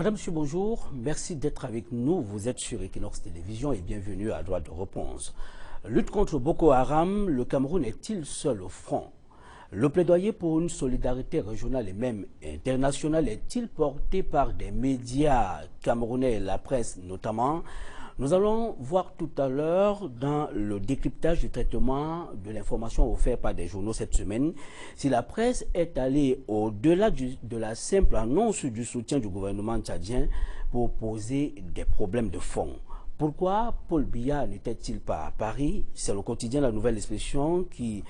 Madame, monsieur, bonjour. Merci d'être avec nous. Vous êtes sur Equinox Télévision et bienvenue à Droite de Réponse. Lutte contre Boko Haram, le Cameroun est-il seul au front? Le plaidoyer pour une solidarité régionale et même internationale est-il porté par des médias camerounais et la presse notamment? Nous allons voir tout à l'heure dans le décryptage du traitement de l'information offert par des journaux cette semaine si la presse est allée au-delà de la simple annonce du soutien du gouvernement tchadien pour poser des problèmes de fond. Pourquoi Paul Biya n'était-il pas à Paris? C'est le quotidien La Nouvelle Expression qui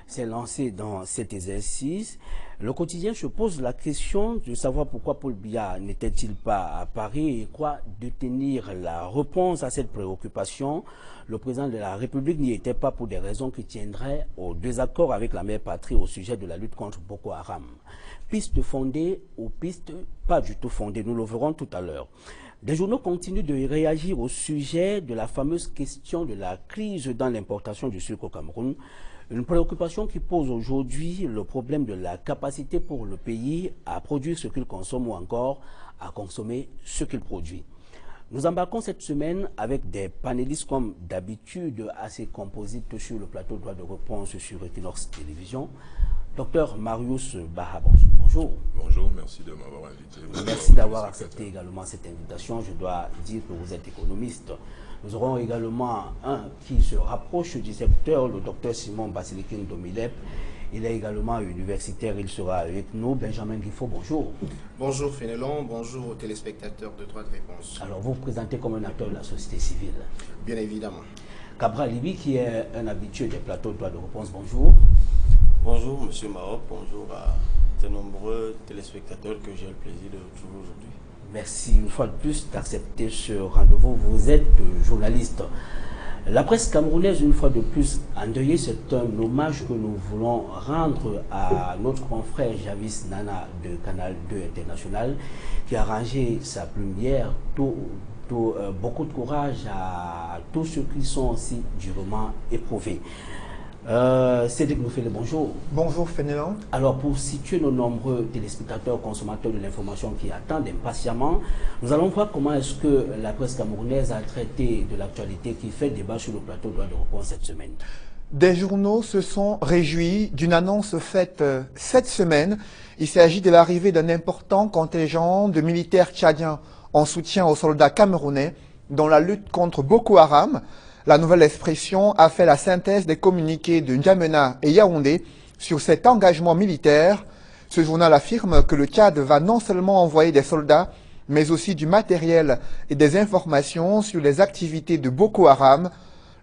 s'est lancé dans cet exercice. Le quotidien se pose la question de savoir pourquoi Paul Biya n'était-il pas à Paris et quoi détenir la réponse à cette préoccupation. Le président de la République n'y était pas pour des raisons qui tiendraient au désaccord avec la mère patrie au sujet de la lutte contre Boko Haram. Piste fondée ou piste pas du tout fondée, nous le verrons tout à l'heure. Des journaux continuent de réagir au sujet de la fameuse question de la crise dans l'importation du sucre au Cameroun. Une préoccupation qui pose aujourd'hui le problème de la capacité pour le pays à produire ce qu'il consomme ou encore à consommer ce qu'il produit. Nous embarquons cette semaine avec des panélistes comme d'habitude assez composites sur le plateau de Droite de Réponse sur Equinox Télévision. Docteur Marius Baha, bonjour. Bonjour, merci de m'avoir invité. Merci d'avoir accepté également cette invitation. Je dois dire que vous êtes économiste. Nous aurons également un qui se rapproche du secteur, le docteur Simon Basilikin Domilep. Il est également universitaire, il sera avec nous. Benjamin Guifo, bonjour. Bonjour Fénelon, bonjour aux téléspectateurs de Droite de Réponse. Alors vous vous présentez comme un acteur de la société civile. Bien évidemment. Cabral Libi, qui est un habitué des plateaux de Droite de Réponse, bonjour. Bonjour Monsieur Maroc, bonjour à de nombreux téléspectateurs que j'ai le plaisir de retrouver aujourd'hui. Merci une fois de plus d'accepter ce rendez-vous. Vous êtes journaliste. La presse camerounaise, une fois de plus, endeuillée, c'est un hommage que nous voulons rendre à notre confrère Javis Nana de Canal 2 International, qui a rangé sa plume hier. Beaucoup de courage à tous ceux qui sont aussi durement éprouvés. Cédric nous fait le bonjour. Bonjour Fénelon. Alors pour situer nos nombreux téléspectateurs, consommateurs de l'information qui attendent impatiemment, nous allons voir comment est-ce que la presse camerounaise a traité de l'actualité qui fait débat sur le plateau de Droite de Réponse cette semaine. Des journaux se sont réjouis d'une annonce faite cette semaine. Il s'agit de l'arrivée d'un important contingent de militaires tchadiens en soutien aux soldats camerounais dans la lutte contre Boko Haram. La Nouvelle Expression a fait la synthèse des communiqués de N'Djamena et Yaoundé sur cet engagement militaire. Ce journal affirme que le Tchad va non seulement envoyer des soldats, mais aussi du matériel et des informations sur les activités de Boko Haram.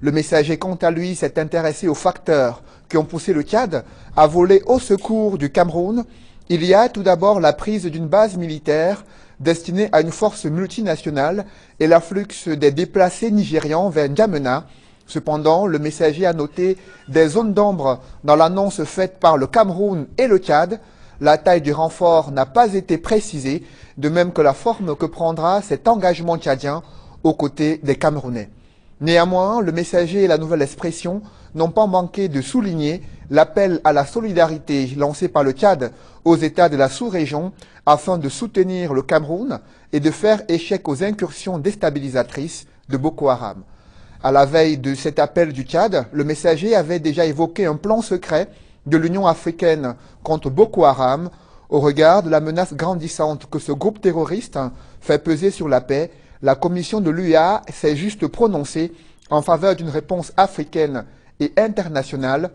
Le Messager, quant à lui, s'est intéressé aux facteurs qui ont poussé le Tchad à voler au secours du Cameroun. Il y a tout d'abord la prise d'une base militaire destinée à une force multinationale et l'afflux des déplacés nigérians vers N'Djamena. Cependant, le Messager a noté des zones d'ombre dans l'annonce faite par le Cameroun et le Tchad. La taille du renfort n'a pas été précisée, de même que la forme que prendra cet engagement tchadien aux côtés des Camerounais. Néanmoins, le Messager et la Nouvelle Expression n'ont pas manqué de souligner l'appel à la solidarité lancé par le Tchad aux États de la sous-région afin de soutenir le Cameroun et de faire échec aux incursions déstabilisatrices de Boko Haram. À la veille de cet appel du Tchad, le Messager avait déjà évoqué un plan secret de l'Union africaine contre Boko Haram au regard de la menace grandissante que ce groupe terroriste fait peser sur la paix. La commission de l'UA s'est juste prononcée en faveur d'une réponse africaine et internationale,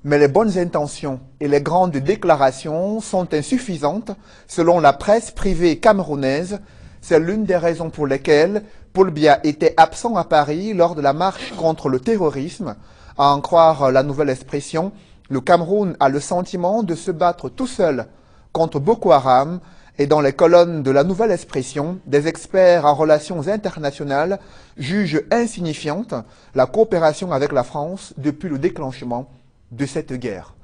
mais les bonnes intentions et les grandes déclarations sont insuffisantes selon la presse privée camerounaise. C'est l'une des raisons pour lesquelles Paul Biya était absent à Paris lors de la marche contre le terrorisme. À en croire la Nouvelle Expression, le Cameroun a le sentiment de se battre tout seul contre Boko Haram. Et dans les colonnes de la Nouvelle Expression, des experts en relations internationales jugent insignifiante la coopération avec la France depuis le déclenchement de cette guerre.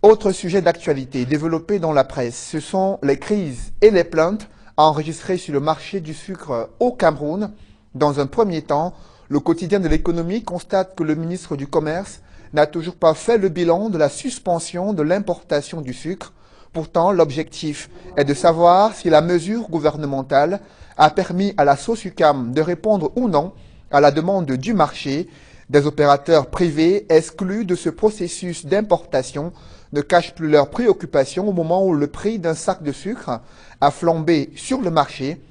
Autre sujet d'actualité développé dans la presse, ce sont les crises et les plaintes enregistrées sur le marché du sucre au Cameroun. Dans un premier temps, le quotidien de l'économie constate que le ministre du Commerce n'a toujours pas fait le bilan de la suspension de l'importation du sucre. Pourtant, l'objectif est de savoir si la mesure gouvernementale a permis à la SOSUCAM de répondre ou non à la demande du marché. Des opérateurs privés exclus de ce processus d'importation ne cachent plus leurs préoccupations au moment où le prix d'un sac de sucre a flambé sur le marché.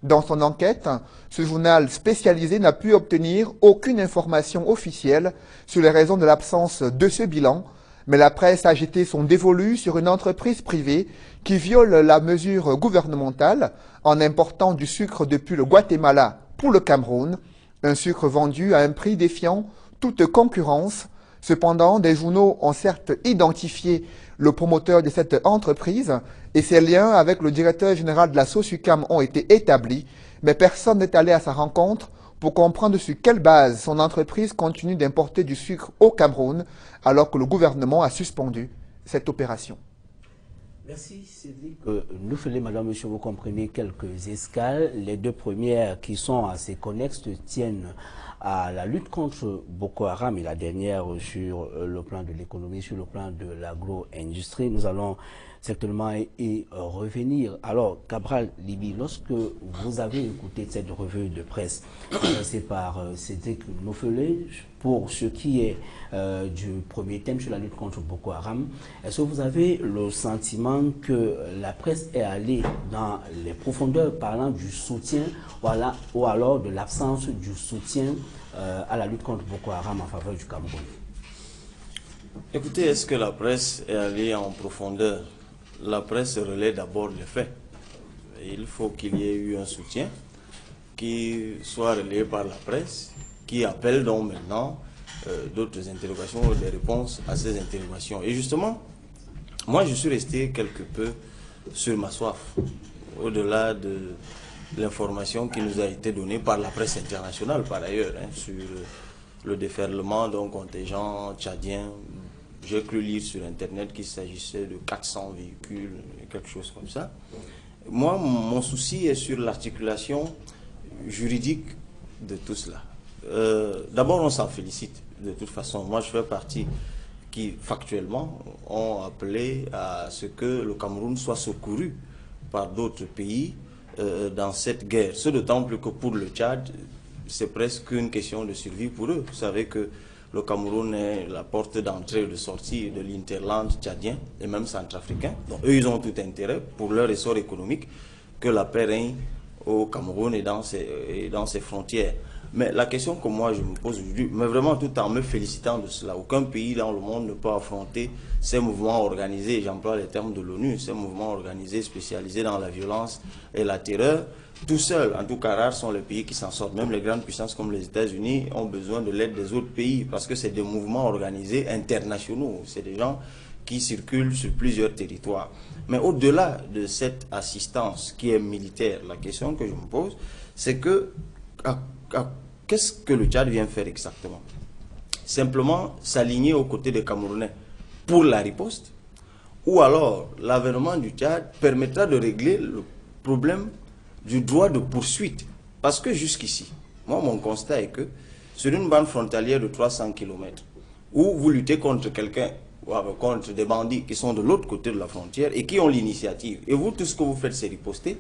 Dans son enquête, ce journal spécialisé n'a pu obtenir aucune information officielle sur les raisons de l'absence de ce bilan, mais la presse a jeté son dévolu sur une entreprise privée qui viole la mesure gouvernementale en important du sucre depuis le Guatemala pour le Cameroun, un sucre vendu à un prix défiant toute concurrence. Cependant, des journaux ont certes identifié le promoteur de cette entreprise et ses liens avec le directeur général de la SOSUCAM ont été établis, mais personne n'est allé à sa rencontre pour comprendre sur quelle base son entreprise continue d'importer du sucre au Cameroun alors que le gouvernement a suspendu cette opération. Merci Cédric. Nous faisons, madame, monsieur, vous comprenez, quelques escales. Les deux premières qui sont assez connexes tiennent à la lutte contre Boko Haram et la dernière sur le plan de l'économie, sur le plan de l'agro-industrie. Nous allons certainement y revenir. Alors, Cabral Libi, lorsque vous avez écouté cette revue de presse lancée par Cédric Noufelé, pour ce qui est du premier thème sur la lutte contre Boko Haram, est-ce que vous avez le sentiment que la presse est allée dans les profondeurs parlant du soutien ou alors de l'absence du soutien à la lutte contre Boko Haram en faveur du Cameroun? Écoutez, est-ce que la presse est allée en profondeur? La presse relaie d'abord les faits. Il faut qu'il y ait eu un soutien qui soit relayé par la presse, qui appelle donc maintenant d'autres interrogations ou des réponses à ces interrogations. Et justement, moi je suis resté quelque peu sur ma soif, au-delà de l'information qui nous a été donnée par la presse internationale par ailleurs, sur le déferlement d'un contingent tchadien. J'ai cru lire sur Internet qu'il s'agissait de 400 véhicules, quelque chose comme ça. Moi, mon souci est sur l'articulation juridique de tout cela. D'abord, on s'en félicite, de toute façon. Moi, je fais partie qui, factuellement, ont appelé à ce que le Cameroun soit secouru par d'autres pays dans cette guerre. Ce d'autant plus que pour le Tchad, c'est presque une question de survie pour eux. Vous savez que le Cameroun est la porte d'entrée et de sortie de l'interland tchadien et même centrafricain. Donc eux, ils ont tout intérêt pour leur essor économique que la paix règne au Cameroun et dans ses frontières. Mais la question que moi je me pose aujourd'hui, mais vraiment tout en me félicitant de cela, aucun pays dans le monde ne peut affronter ces mouvements organisés, j'emploie les termes de l'ONU, ces mouvements organisés spécialisés dans la violence et la terreur, tout seul. En tout cas, rares sont les pays qui s'en sortent. Même les grandes puissances comme les États-Unis ont besoin de l'aide des autres pays parce que c'est des mouvements organisés internationaux. C'est des gens qui circulent sur plusieurs territoires. Mais au-delà de cette assistance qui est militaire, la question que je me pose, c'est que qu'est-ce que le Tchad vient faire exactement? Simplement s'aligner aux côtés des Camerounais pour la riposte? Ou alors l'avènement du Tchad permettra de régler le problème du droit de poursuite? Parce que jusqu'ici, moi mon constat est que sur une bande frontalière de 300 km, où vous luttez contre quelqu'un, contre des bandits qui sont de l'autre côté de la frontière et qui ont l'initiative, et vous tout ce que vous faites c'est riposter,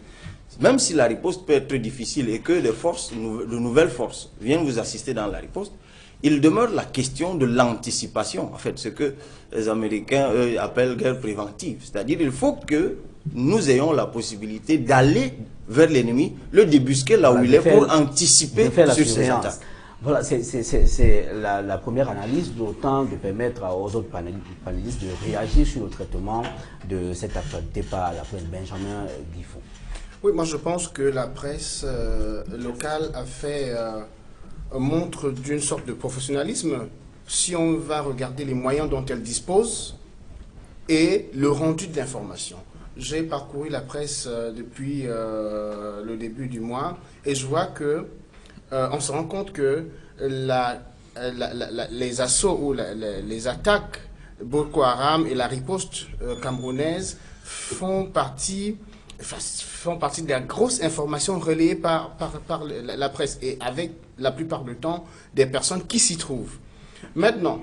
même si la riposte peut être difficile et que de nouvelles forces viennent vous assister dans la riposte, il demeure la question de l'anticipation, en fait, ce que les Américains appellent guerre préventive. C'est-à-dire il faut que nous ayons la possibilité d'aller vers l'ennemi, le débusquer là où il est pour anticiper sur ces attaques. Voilà, c'est la première analyse, d'autant de permettre aux autres panélistes de réagir sur le traitement de cette actualité par la presse. Benjamin Guifon. Oui, moi je pense que la presse locale a fait montre d'une sorte de professionnalisme si on va regarder les moyens dont elle dispose et le rendu de l'information. J'ai parcouru la presse depuis le début du mois et je vois que on se rend compte que les assauts ou les attaques Boko Haram et la riposte camerounaise font partie de la grosse information relayée par la presse et avec la plupart du temps des personnes qui s'y trouvent. Maintenant,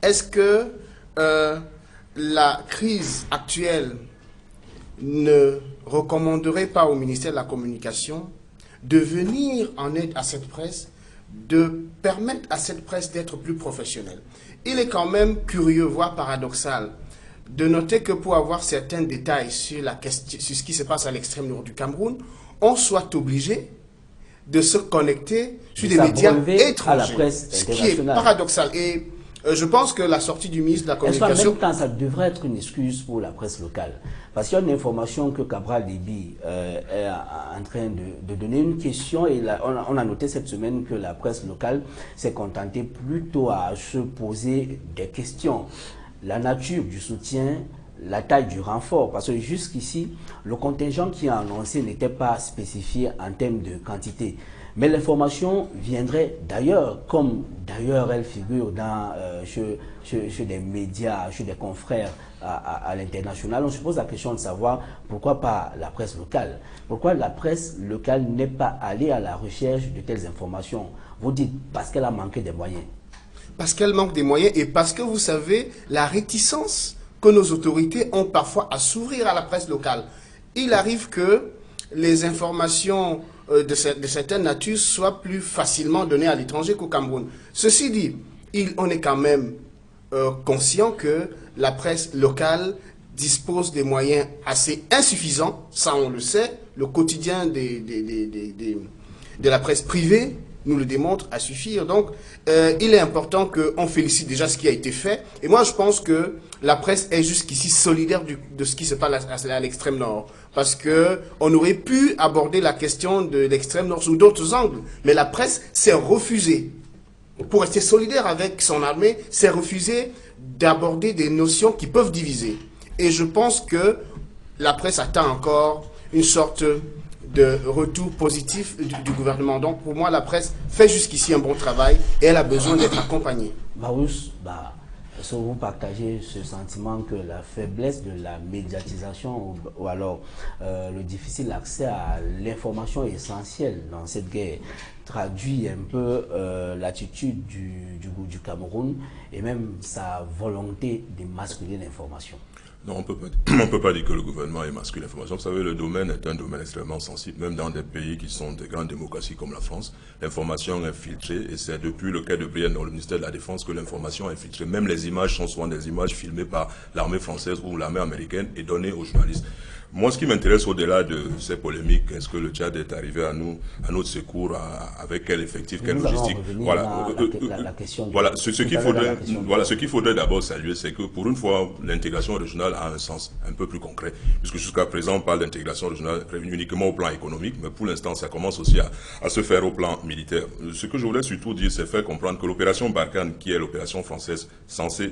est-ce que la crise actuelle ne recommanderait pas au ministère de la Communication de venir en aide à cette presse, de permettre à cette presse d'être plus professionnelle. Il est quand même curieux, voire paradoxal, de noter que pour avoir certains détails sur, sur ce qui se passe à l'extrême nord du Cameroun, on soit obligé de se connecter sur des médias étrangers, à la presse ce qui est paradoxal. Et je pense que la sortie du ministre de la Communication... Est-ce qu'en même temps, ça devrait être une excuse pour la presse locale? Parce qu'il y a une information que Cabral Déby est en train de donner une question, et là, on a noté cette semaine que la presse locale s'est contentée plutôt à se poser des questions. La nature du soutien, la taille du renfort, parce que jusqu'ici, le contingent qui a annoncé n'était pas spécifié en termes de quantité. Mais l'information viendrait d'ailleurs, comme d'ailleurs elle figure dans, chez des médias, chez des confrères à l'international. On se pose la question de savoir pourquoi pas la presse locale. Pourquoi la presse locale n'est pas allée à la recherche de telles informations? Vous dites parce qu'elle a manqué des moyens. Parce qu'elle manque des moyens et parce que vous savez la réticence que nos autorités ont parfois à s'ouvrir à la presse locale. Il arrive que les informations de certaines natures soient plus facilement données à l'étranger qu'au Cameroun. Ceci dit, on est quand même conscient que la presse locale dispose des moyens assez insuffisants, ça on le sait. Le quotidien de la presse privée nous le démontre à suffire. Donc, il est important qu'on félicite déjà ce qui a été fait. Et moi, je pense que la presse est jusqu'ici solidaire de ce qui se passe à l'extrême nord. Parce qu'on aurait pu aborder la question de l'extrême nord sous d'autres angles. Mais la presse s'est refusée, pour rester solidaire avec son armée, s'est refusée d'aborder des notions qui peuvent diviser. Et je pense que la presse attend encore une sorte de retour positif du gouvernement. Donc pour moi, la presse fait jusqu'ici un bon travail et elle a besoin d'être accompagnée. Marousse, est-ce que vous partagez ce sentiment que la faiblesse de la médiatisation ou alors le difficile accès à l'information essentielle dans cette guerre traduit un peu l'attitude du Cameroun et même sa volonté de masquer l'information? Non, on peut pas dire que le gouvernement est masqué l'information. Vous savez, le domaine est un domaine extrêmement sensible, même dans des pays qui sont des grandes démocraties comme la France. L'information est filtrée et c'est depuis le cas de Brienne dans le ministère de la Défense que l'information est filtrée. Même les images sont souvent des images filmées par l'armée française ou l'armée américaine et données aux journalistes. Moi, ce qui m'intéresse au-delà de ces polémiques, est-ce que le Tchad est arrivé à notre secours, avec quel effectif, quelle logistique? Voilà. Voilà. Ce qu'il faudrait d'abord saluer, c'est que pour une fois, l'intégration régionale a un sens un peu plus concret, puisque jusqu'à présent, on parle d'intégration régionale uniquement au plan économique, mais pour l'instant, ça commence aussi à se faire au plan militaire. Ce que je voulais surtout dire, c'est faire comprendre que l'opération Barkhane, qui est l'opération française censée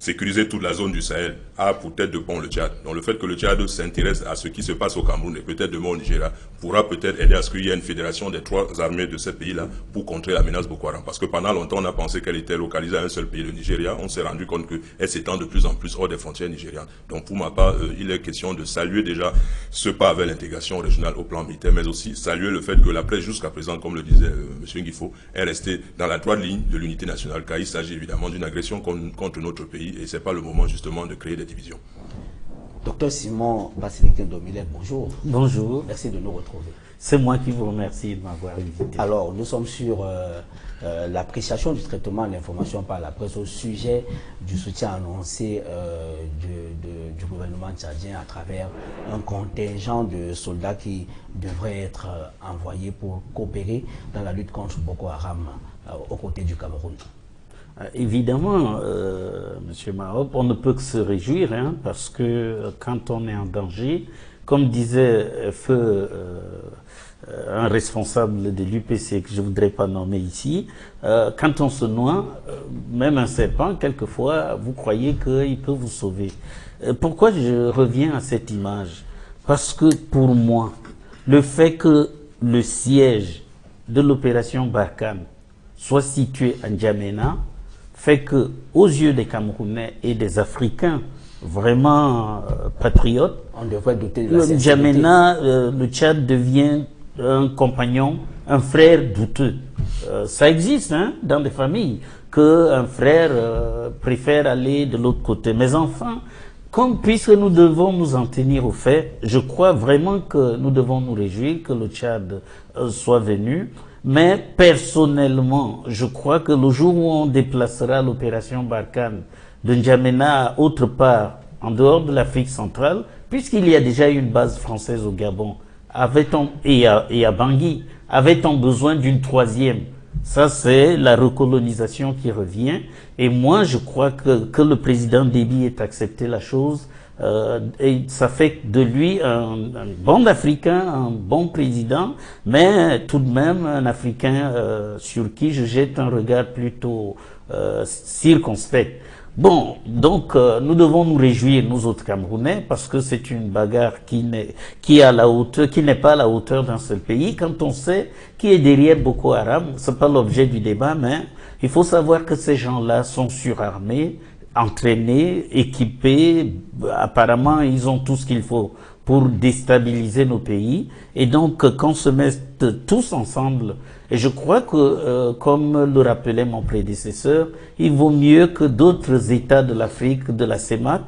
sécuriser toute la zone du Sahel, a pour tête de pont le Tchad. Donc le fait que le Tchad s'intéresse à ce qui se passe au Cameroun et peut-être demain au Nigeria pourra peut-être aider à ce qu'il y ait une fédération des trois armées de ces pays-là pour contrer la menace Boko Haram. Parce que pendant longtemps, on a pensé qu'elle était localisée à un seul pays, le Nigeria. On s'est rendu compte qu'elle s'étend de plus en plus hors des frontières nigérianes. Donc pour ma part, il est question de saluer déjà ce pas vers l'intégration régionale au plan militaire, mais aussi saluer le fait que la presse jusqu'à présent, comme le disait M. Nguifo, est restée dans la droite ligne de l'unité nationale, car il s'agit évidemment d'une agression contre notre pays. Et ce n'est pas le moment justement de créer des divisions. Docteur Simon Basilique Ndomilek, bonjour. Bonjour. Merci de nous retrouver. C'est moi qui vous remercie de m'avoir invité. Alors, nous sommes sur l'appréciation du traitement de l'information par la presse au sujet du soutien annoncé du gouvernement tchadien à travers un contingent de soldats qui devrait être envoyés pour coopérer dans la lutte contre Boko Haram aux côtés du Cameroun. Évidemment, M. Mahop, on ne peut que se réjouir, hein, parce que quand on est en danger, comme disait un responsable de l'UPC que je ne voudrais pas nommer ici, quand on se noie, même un serpent, quelquefois, vous croyez qu'il peut vous sauver. Pourquoi je reviens à cette image? Parce que pour moi, le fait que le siège de l'opération Barkhane soit situé à N'Djamena fait que, aux yeux des Camerounais et des Africains vraiment patriotes, on devrait douter de la sincérité. N'Djamena, le Tchad devient un compagnon, un frère douteux. Ça existe hein, dans des familles, qu'un frère préfère aller de l'autre côté. Mais enfin, puisque nous devons nous en tenir au fait, je crois vraiment que nous devons nous réjouir que le Tchad soit venu. Mais personnellement, je crois que le jour où on déplacera l'opération Barkhane de N'Djamena à autre part, en dehors de l'Afrique centrale, puisqu'il y a déjà une base française au Gabon, et à Bangui, avait-on besoin d'une troisième? Ça, c'est la recolonisation qui revient. Et moi, je crois que le président Déby ait accepté la chose. Et ça fait de lui un bon Africain, un bon président, mais tout de même un Africain sur qui je jette un regard plutôt circonspect. Bon, donc nous devons nous réjouir, nous autres Camerounais, parce que c'est une bagarre qui n'est pas à la hauteur d'un seul pays. Quand on sait qui est derrière Boko Haram, c'est pas l'objet du débat, mais il faut savoir que ces gens-là sont surarmés, entraînés, équipés. Apparemment, ils ont tout ce qu'il faut pour déstabiliser nos pays. Et donc, qu'on se mette tous ensemble. Et je crois que, comme le rappelait mon prédécesseur, il vaut mieux que d'autres États de l'Afrique, de la CEMAC,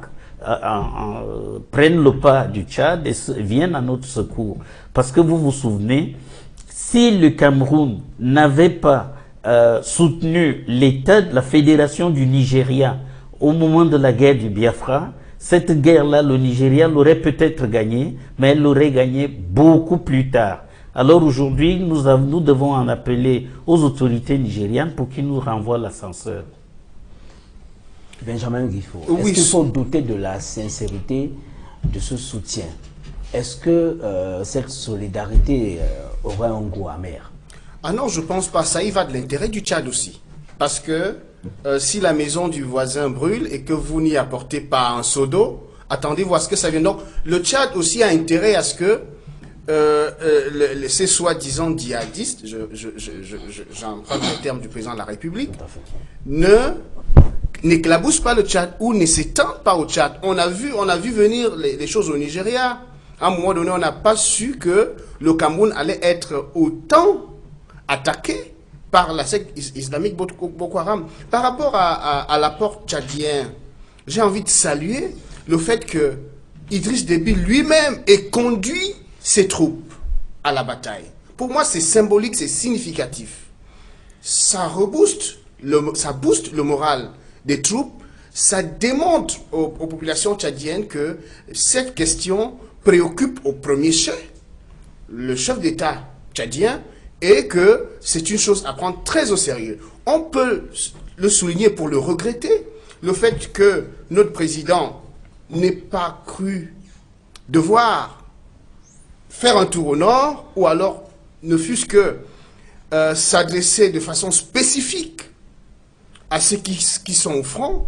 prennent le pas du Tchad et viennent à notre secours. Parce que vous vous souvenez, si le Cameroun n'avait pas soutenu l'État de la Fédération du Nigeria au moment de la guerre du Biafra, cette guerre-là, le Nigeria l'aurait peut-être gagnée, mais elle l'aurait gagnée beaucoup plus tard. Alors aujourd'hui, nous devons en appeler aux autorités nigérianes pour qu'ils nous renvoient l'ascenseur. Benjamin Guifo, est-ce qu'il faut douter de la sincérité de ce soutien? Est-ce que cette solidarité aurait un goût amer? Ah non, je pense pas. Ça y va de l'intérêt du Tchad aussi. Parce que si la maison du voisin brûle et que vous n'y apportez pas un seau d'eau, attendez voir ce que ça vient. Donc le Tchad aussi a intérêt à ce que ces soi-disant djihadistes, j'emprunte le terme du président de la République, n'éclaboussent pas le Tchad ou ne s'étendent pas au Tchad. On a vu venir les choses au Nigeria. À un moment donné, on n'a pas su que le Cameroun allait être autant attaqué par la secte islamique Boko Haram. Par rapport à l'apport tchadien, j'ai envie de saluer le fait que Idriss Déby lui-même ait conduit ses troupes à la bataille. Pour moi, c'est symbolique, c'est significatif. Ça booste le moral des troupes. Ça démontre aux populations tchadiennes que cette question préoccupe au premier chef le chef d'État tchadien et que c'est une chose à prendre très au sérieux. On peut le souligner pour le regretter, le fait que notre président n'ait pas cru devoir faire un tour au nord, ou alors ne fût-ce que s'adresser de façon spécifique à ceux qui sont au front,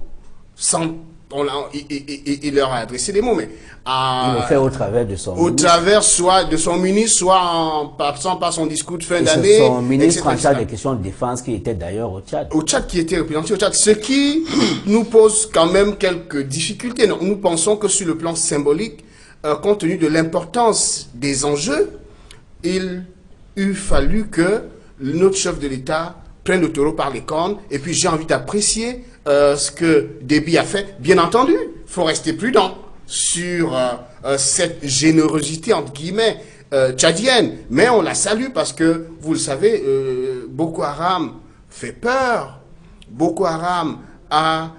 il leur a adressé des mots, mais il le fait au travers de son ministre. Travers soit de son ministre, soit en passant par son discours de fin d'année. Son ministre en charge des questions de défense qui était d'ailleurs au Tchad. Au Tchad, qui était représenté au Tchad. Ce qui nous pose quand même quelques difficultés. Donc, nous pensons que sur le plan symbolique, compte tenu de l'importance des enjeux, il eût fallu que notre chef de l'État prenne le taureau par les cornes. Et puis j'ai envie d'apprécier ce que Déby a fait. Bien entendu, il faut rester prudent sur cette générosité, entre guillemets, tchadienne. Mais on la salue parce que, vous le savez, Boko Haram fait peur. Boko Haram a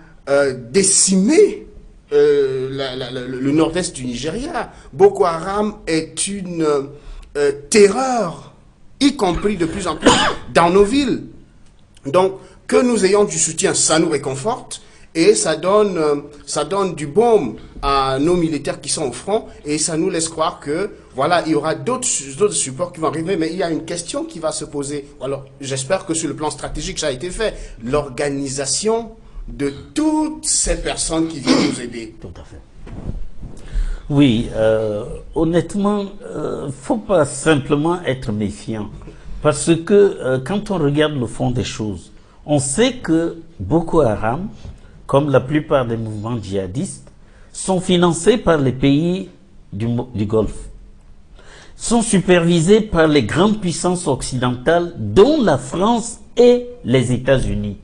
décimé le nord-est du Nigeria. Boko Haram est une terreur, y compris de plus en plus dans nos villes. Donc, que nous ayons du soutien, ça nous réconforte et ça donne du baume à nos militaires qui sont au front et ça nous laisse croire que, voilà, il y aura d'autres supports qui vont arriver, mais il y a une question qui va se poser. Alors, j'espère que sur le plan stratégique, ça a été fait. L'organisation de toutes ces personnes qui viennent nous aider. Tout à fait. Oui, honnêtement, faut pas simplement être méfiant. Parce que quand on regarde le fond des choses, on sait que Boko Haram, comme la plupart des mouvements djihadistes, sont financés par les pays du Golfe. sont supervisés par les grandes puissances occidentales, dont la France et les États-Unis.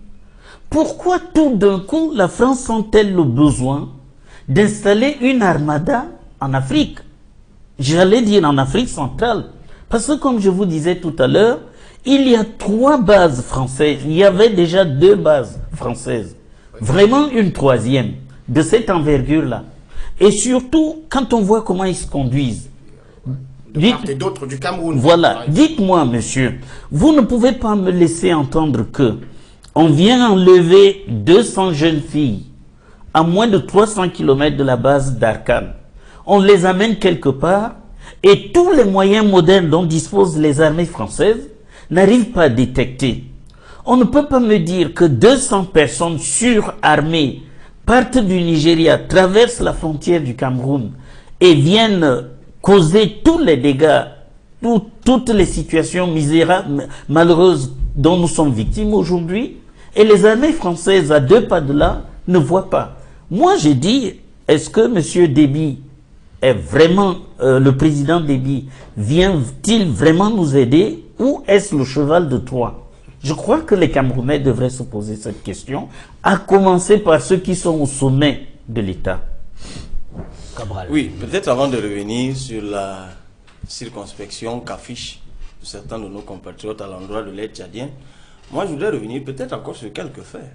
Pourquoi tout d'un coup la France sent-elle le besoin d'installer une armada en Afrique? J'allais dire en Afrique centrale. Parce que comme je vous disais tout à l'heure, il y a 3 bases françaises. Il y avait déjà 2 bases françaises. Vraiment une 3e de cette envergure-là. Et surtout, quand on voit comment ils se conduisent. De part et d'autre du Cameroun. Voilà. Dites-moi, monsieur, vous ne pouvez pas me laisser entendre que on vient enlever 200 jeunes filles à moins de 300 km de la base d'Arkane. On les amène quelque part et tous les moyens modernes dont disposent les armées françaises n'arrivent pas à détecter. On ne peut pas me dire que 200 personnes surarmées partent du Nigeria, traversent la frontière du Cameroun et viennent causer tous les dégâts, toutes les situations misérables, malheureuses dont nous sommes victimes aujourd'hui, et les armées françaises à 2 pas de là ne voient pas. Moi j'ai dit, est-ce que M. Déby est vraiment, le président Déby, vient-il vraiment nous aider ou est-ce le cheval de Troie? Je crois que les Camerounais devraient se poser cette question, à commencer par ceux qui sont au sommet de l'État. Cabral. Oui, peut-être avant de revenir sur la circonspection qu'affichent certains de nos compatriotes à l'endroit de l'aide tchadienne, moi je voudrais revenir peut-être encore sur quelques faits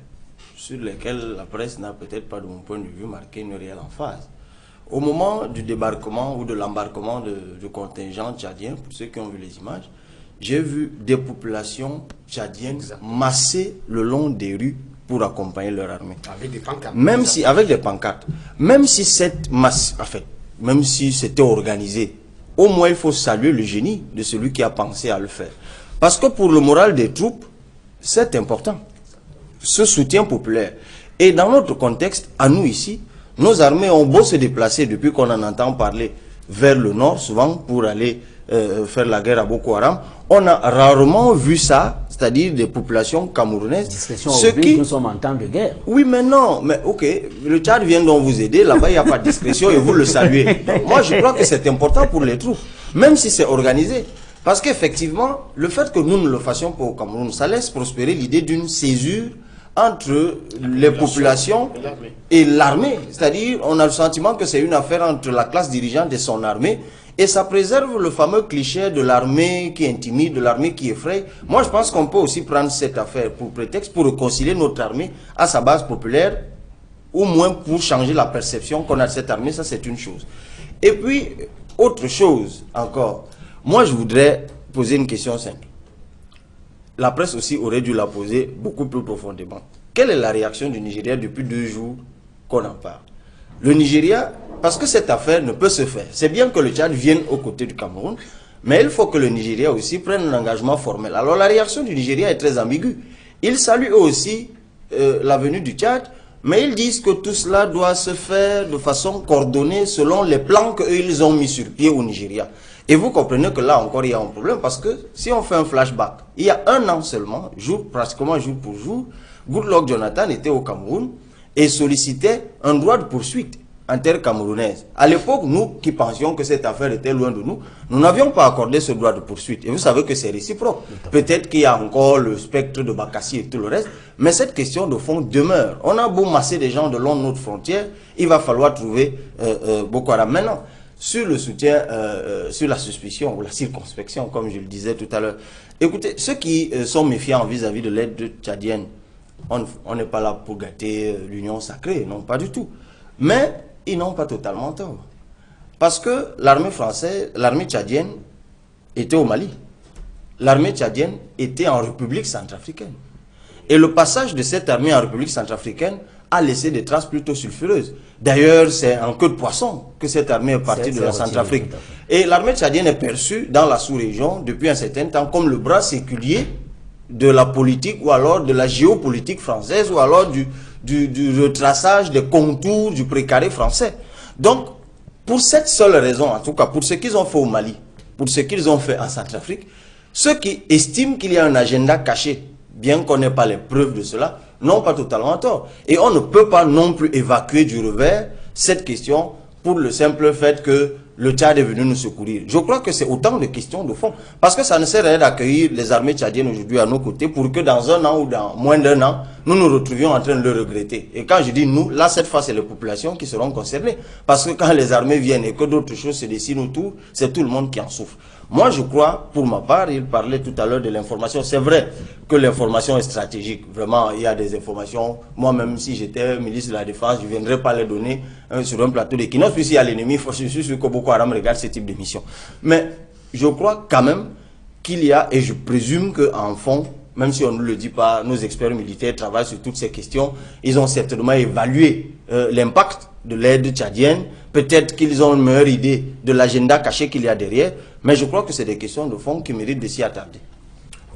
sur lesquels la presse n'a peut-être pas, de mon point de vue, marqué une réelle emphase. Au moment du débarquement ou de l'embarquement du contingent tchadien, pour ceux qui ont vu les images, j'ai vu des populations tchadiennes massées le long des rues pour accompagner leur armée. Avec des pancartes. Même si, avec des pancartes. Même si cette masse, en fait, même si c'était organisé, au moins il faut saluer le génie de celui qui a pensé à le faire. Parce que pour le moral des troupes, c'est important. Ce soutien populaire. Et dans notre contexte, à nous ici, nos armées ont beau se déplacer depuis qu'on en entend parler vers le nord, souvent pour aller faire la guerre à Boko Haram, on a rarement vu ça, c'est-à-dire des populations camerounaises. Discrétion oblige, nous sommes en temps de guerre. Oui, mais non, mais ok, le Tchad vient donc vous aider, là-bas il n'y a pas de discrétion et vous le saluez. Donc, moi je crois que c'est important pour les troupes, même si c'est organisé. Parce qu'effectivement, le fait que nous ne le fassions pas au Cameroun, ça laisse prospérer l'idée d'une césure entre les populations et l'armée. C'est-à-dire, on a le sentiment que c'est une affaire entre la classe dirigeante et son armée. Et ça préserve le fameux cliché de l'armée qui intimide, de l'armée qui effraie. Moi, je pense qu'on peut aussi prendre cette affaire pour prétexte pour réconcilier notre armée à sa base populaire, au moins pour changer la perception qu'on a de cette armée. Ça, c'est une chose. Et puis, autre chose encore. Moi, je voudrais poser une question simple. La presse aussi aurait dû la poser beaucoup plus profondément. Quelle est la réaction du Nigeria depuis 2 jours qu'on en parle? Le Nigeria, parce que cette affaire ne peut se faire. C'est bien que le Tchad vienne aux côtés du Cameroun, mais il faut que le Nigeria aussi prenne un engagement formel. Alors la réaction du Nigeria est très ambiguë. Ils saluent eux aussi la venue du Tchad, mais ils disent que tout cela doit se faire de façon coordonnée selon les plans qu'ils ont mis sur pied au Nigeria. Et vous comprenez que là encore il y a un problème, parce que si on fait un flashback, il y a 1 an seulement, pratiquement jour pour jour, Goodluck Jonathan était au Cameroun et sollicitait un droit de poursuite en terre camerounaise. À l'époque, nous qui pensions que cette affaire était loin de nous, nous n'avions pas accordé ce droit de poursuite. Et vous savez que c'est réciproque. Peut-être qu'il y a encore le spectre de Bakassi et tout le reste, mais cette question de fond demeure. On a beau masser des gens de long de notre frontière, il va falloir trouver Boko Haram. Maintenant, sur le soutien, sur la suspicion ou la circonspection, comme je le disais tout à l'heure, écoutez, ceux qui sont méfiants vis-à-vis de l'aide tchadienne, on n'est pas là pour gâter l'union sacrée, non, pas du tout. Mais ils n'ont pas totalement tort. Parce que l'armée française, l'armée tchadienne était au Mali. L'armée tchadienne était en République centrafricaine. Et le passage de cette armée en République centrafricaine a laissé des traces plutôt sulfureuses. D'ailleurs, c'est en queue de poisson que cette armée est partie de la Centrafrique. Et l'armée tchadienne est perçue dans la sous-région depuis un certain temps comme le bras séculier de la politique ou alors de la géopolitique française ou alors du retraçage des contours du précaré français. Donc, pour cette seule raison, en tout cas, pour ce qu'ils ont fait au Mali, pour ce qu'ils ont fait en Centrafrique, ceux qui estiment qu'il y a un agenda caché, bien qu'on n'ait pas les preuves de cela, n'ont pas totalement tort. Et on ne peut pas non plus évacuer du revers cette question pour le simple fait que le Tchad est venu nous secourir. Je crois que c'est autant de questions de fond. Parce que ça ne sert à rien d'accueillir les armées tchadiennes aujourd'hui à nos côtés pour que dans un an ou dans moins d'un an, nous nous retrouvions en train de le regretter. Et quand je dis nous, là, cette fois, c'est les populations qui seront concernées. Parce que quand les armées viennent et que d'autres choses se dessinent autour, c'est tout le monde qui en souffre. Moi, je crois, pour ma part, il parlait tout à l'heure de l'information. C'est vrai que l'information est stratégique. Vraiment, il y a des informations. Moi-même, si j'étais ministre de la Défense, je ne viendrais pas les donner sur un plateau d'équinoxe. Puisqu'il y a l'ennemi, je suis sûr que Boko Haram regarde ce type d'émission. Mais je crois quand même qu'il y a, et je présume qu'en fond, même si on ne le dit pas, nos experts militaires travaillent sur toutes ces questions. Ils ont certainement évalué l'impact de l'aide tchadienne. Peut-être qu'ils ont une meilleure idée de l'agenda caché qu'il y a derrière. Mais je crois que c'est des questions de fond qui méritent de s'y attarder.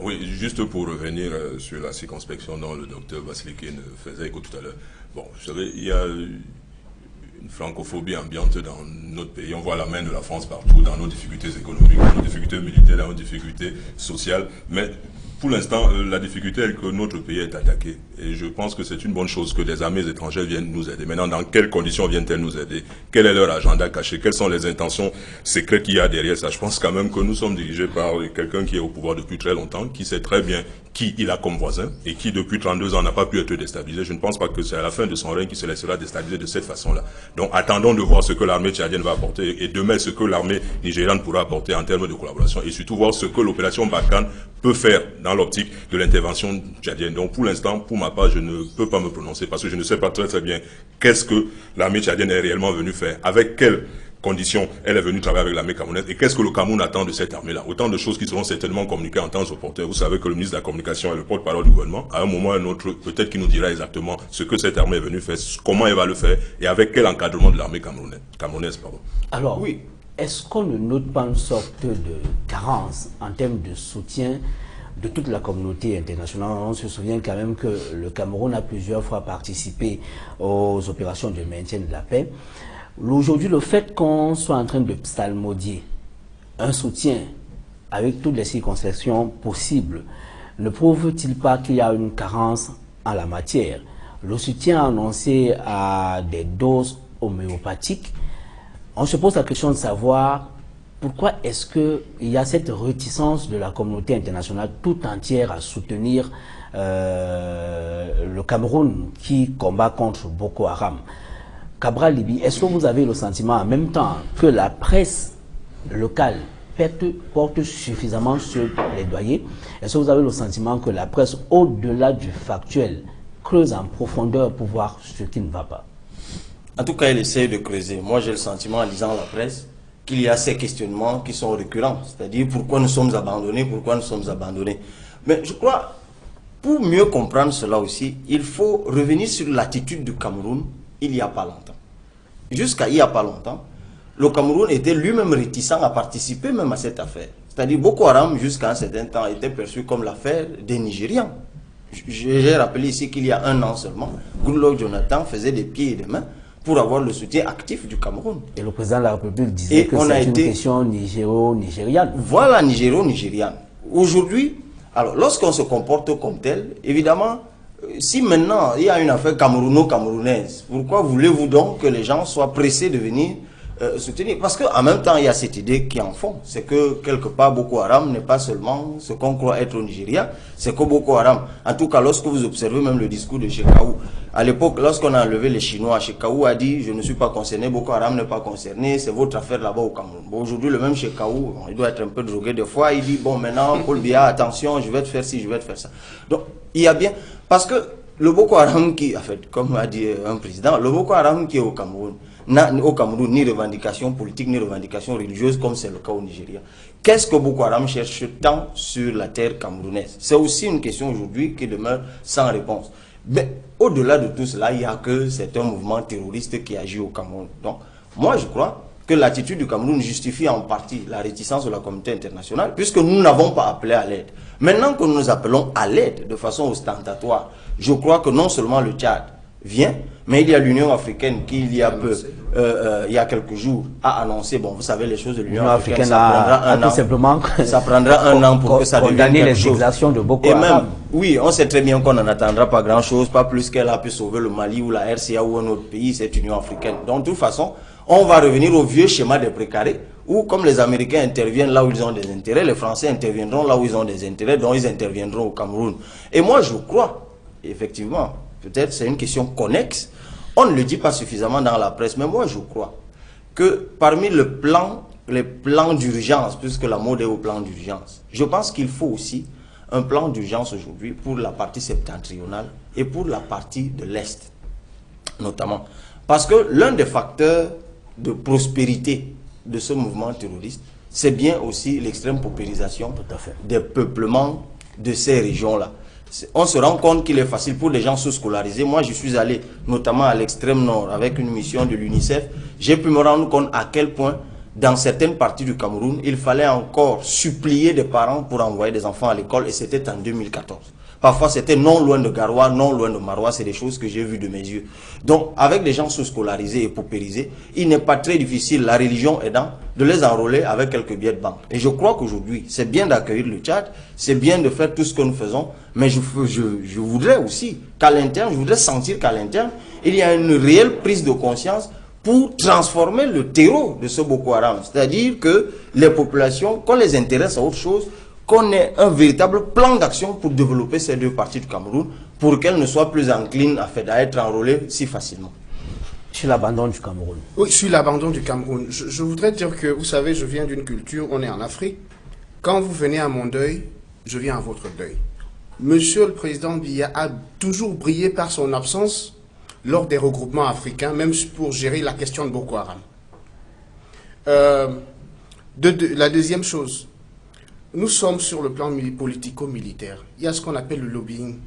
Oui, juste pour revenir sur la circonspection dont le docteur Basilikine faisait écho tout à l'heure. Bon, vous savez, il y a une francophobie ambiante dans notre pays. On voit la main de la France partout, dans nos difficultés économiques, dans nos difficultés militaires, dans nos difficultés sociales. Mais pour l'instant, la difficulté est que notre pays est attaqué. Et je pense que c'est une bonne chose que des armées étrangères viennent nous aider. Maintenant, dans quelles conditions viennent-elles nous aider? Quel est leur agenda caché? Quelles sont les intentions secrètes qu'il y a derrière ça? Je pense quand même que nous sommes dirigés par quelqu'un qui est au pouvoir depuis très longtemps, qui sait très bien qui il a comme voisin et qui, depuis 32 ans, n'a pas pu être déstabilisé. Je ne pense pas que c'est à la fin de son règne qu'il se laissera déstabiliser de cette façon-là. Donc, attendons de voir ce que l'armée tchadienne va apporter et demain ce que l'armée nigériane pourra apporter en termes de collaboration et surtout voir ce que l'opération Barkhane peut faire dans l'optique de l'intervention tchadienne. Donc, pour l'instant, pour ma part, je ne peux pas me prononcer parce que je ne sais pas très bien qu'est-ce que l'armée tchadienne est réellement venue faire, avec quelles conditions elle est venue travailler avec l'armée camerounaise et qu'est-ce que le Cameroun attend de cette armée-là. Autant de choses qui seront certainement communiquées en temps opportun. Vous savez que le ministre de la Communication est le porte-parole du gouvernement. À un moment ou à un autre, peut-être qu'il nous dira exactement ce que cette armée est venue faire, comment elle va le faire et avec quel encadrement de l'armée camerounaise. Alors, oui. Est-ce qu'on ne note pas une sorte de carence en termes de soutien de toute la communauté internationale? On se souvient quand même que le Cameroun a plusieurs fois participé aux opérations de maintien de la paix. Aujourd'hui, le fait qu'on soit en train de psalmodier un soutien avec toutes les circonscriptions possibles ne prouve-t-il pas qu'il y a une carence en la matière? Le soutien annoncé à des doses homéopathiques, on se pose la question de savoir pourquoi est-ce qu'il y a cette réticence de la communauté internationale tout entière à soutenir le Cameroun qui combat contre Boko Haram. Cabral Libye, est-ce que vous avez le sentiment en même temps que la presse locale porte suffisamment sur les doyers? Est-ce que vous avez le sentiment que la presse, au-delà du factuel, creuse en profondeur pour voir ce qui ne va pas? En tout cas, elle essaie de creuser. Moi, j'ai le sentiment en lisant la presse qu'il y a ces questionnements qui sont récurrents. C'est-à-dire pourquoi nous sommes abandonnés, pourquoi nous sommes abandonnés. Mais je crois, pour mieux comprendre cela aussi, il faut revenir sur l'attitude du Cameroun il n'y a pas longtemps. Jusqu'à il n'y a pas longtemps, le Cameroun était lui-même réticent à participer même à cette affaire. C'est-à-dire Boko Haram, jusqu'à un certain temps, était perçu comme l'affaire des Nigérians. J'ai rappelé ici qu'il y a un an seulement, Goodluck Jonathan faisait des pieds et des mains pour avoir le soutien actif du Cameroun. Et le président de la République disait que c'est une question nigéro-nigériane. Voilà, nigéro-nigériane. Aujourd'hui, alors lorsqu'on se comporte comme tel, évidemment, si maintenant il y a une affaire camerouno-camerounaise, pourquoi voulez-vous donc que les gens soient pressés de venir soutenir? Parce qu'en même temps, il y a cette idée qui en fond, c'est que quelque part Boko Haram n'est pas seulement ce qu'on croit être au Nigeria, c'est que Boko Haram, en tout cas lorsque vous observez même le discours de Shekau, à l'époque lorsqu'on a enlevé les Chinois, Shekau a dit je ne suis pas concerné, Boko Haram n'est pas concerné, c'est votre affaire là-bas au Cameroun. Bon, aujourd'hui le même Shekau, il doit être un peu drogué des fois, il dit bon maintenant Paul Biya, attention, je vais te faire ci, je vais te faire ça. Donc il y a bien, parce que le Boko Haram qui, en fait, comme a dit un président, le Boko Haram qui est au Cameroun, n'a au Cameroun ni revendication politique ni revendication religieuse comme c'est le cas au Nigeria. Qu'est-ce que Boko Haram cherche tant sur la terre camerounaise? C'est aussi une question aujourd'hui qui demeure sans réponse. Mais au-delà de tout cela, il n'y a que c'est un mouvement terroriste qui agit au Cameroun. Donc, moi je crois que l'attitude du Cameroun justifie en partie la réticence de la communauté internationale, puisque nous n'avons pas appelé à l'aide. Maintenant que nous appelons à l'aide de façon ostentatoire, je crois que non seulement le Tchad vient, mais il y a l'Union africaine qui, il y a peu, il y a quelques jours, a annoncé, bon, vous savez, les choses de l'Union africaine, ça prendra un an. Simplement ça prendra un an pour que ça devienne quelque chose. Les exactions de Boko Haram. Et même, oui, on sait très bien qu'on n'en attendra pas grand-chose, pas plus qu'elle a pu sauver le Mali ou la RCA ou un autre pays, cette Union africaine. Donc, de toute façon, on va revenir au vieux schéma des précarés, où comme les Américains interviennent là où ils ont des intérêts, les Français interviendront là où ils ont des intérêts, donc ils interviendront au Cameroun. Et moi je crois, effectivement, peut-être c'est une question connexe, on ne le dit pas suffisamment dans la presse, mais moi je crois que parmi les plans d'urgence, puisque la mode est au plan d'urgence, je pense qu'il faut aussi un plan d'urgence aujourd'hui pour la partie septentrionale et pour la partie de l'Est, notamment. Parce que l'un des facteurs de prospérité de ce mouvement terroriste, c'est bien aussi l'extrême paupérisation des peuplements de ces régions-là. On se rend compte qu'il est facile pour les gens sous-scolarisés. Moi, je suis allé notamment à l'extrême nord avec une mission de l'UNICEF. J'ai pu me rendre compte à quel point, dans certaines parties du Cameroun, il fallait encore supplier des parents pour envoyer des enfants à l'école, et c'était en 2014. Parfois, c'était non loin de Garoua, non loin de Maroua, c'est des choses que j'ai vues de mes yeux. Donc, avec des gens sous-scolarisés et paupérisés, il n'est pas très difficile, la religion aidant, de les enrôler avec quelques billets de banque. Et je crois qu'aujourd'hui, c'est bien d'accueillir le Tchad, c'est bien de faire tout ce que nous faisons, mais je voudrais aussi qu'à l'interne, je voudrais sentir qu'à l'interne, il y a une réelle prise de conscience pour transformer le terreau de ce Boko Haram. C'est-à-dire que les populations, qu'on les intéresse à autre chose, qu'on ait un véritable plan d'action pour développer ces deux parties du Cameroun, pour qu'elles ne soient plus enclines à être enrôlées si facilement. Sur l'abandon du Cameroun. Oui, sur l'abandon du Cameroun. Je voudrais dire que, vous savez, je viens d'une culture, on est en Afrique. Quand vous venez à mon deuil, je viens à votre deuil. Monsieur le Président Biya a toujours brillé par son absence lors des regroupements africains, même pour gérer la question de Boko Haram. La deuxième chose, nous sommes sur le plan politico-militaire. Il y a ce qu'on appelle le lobbying.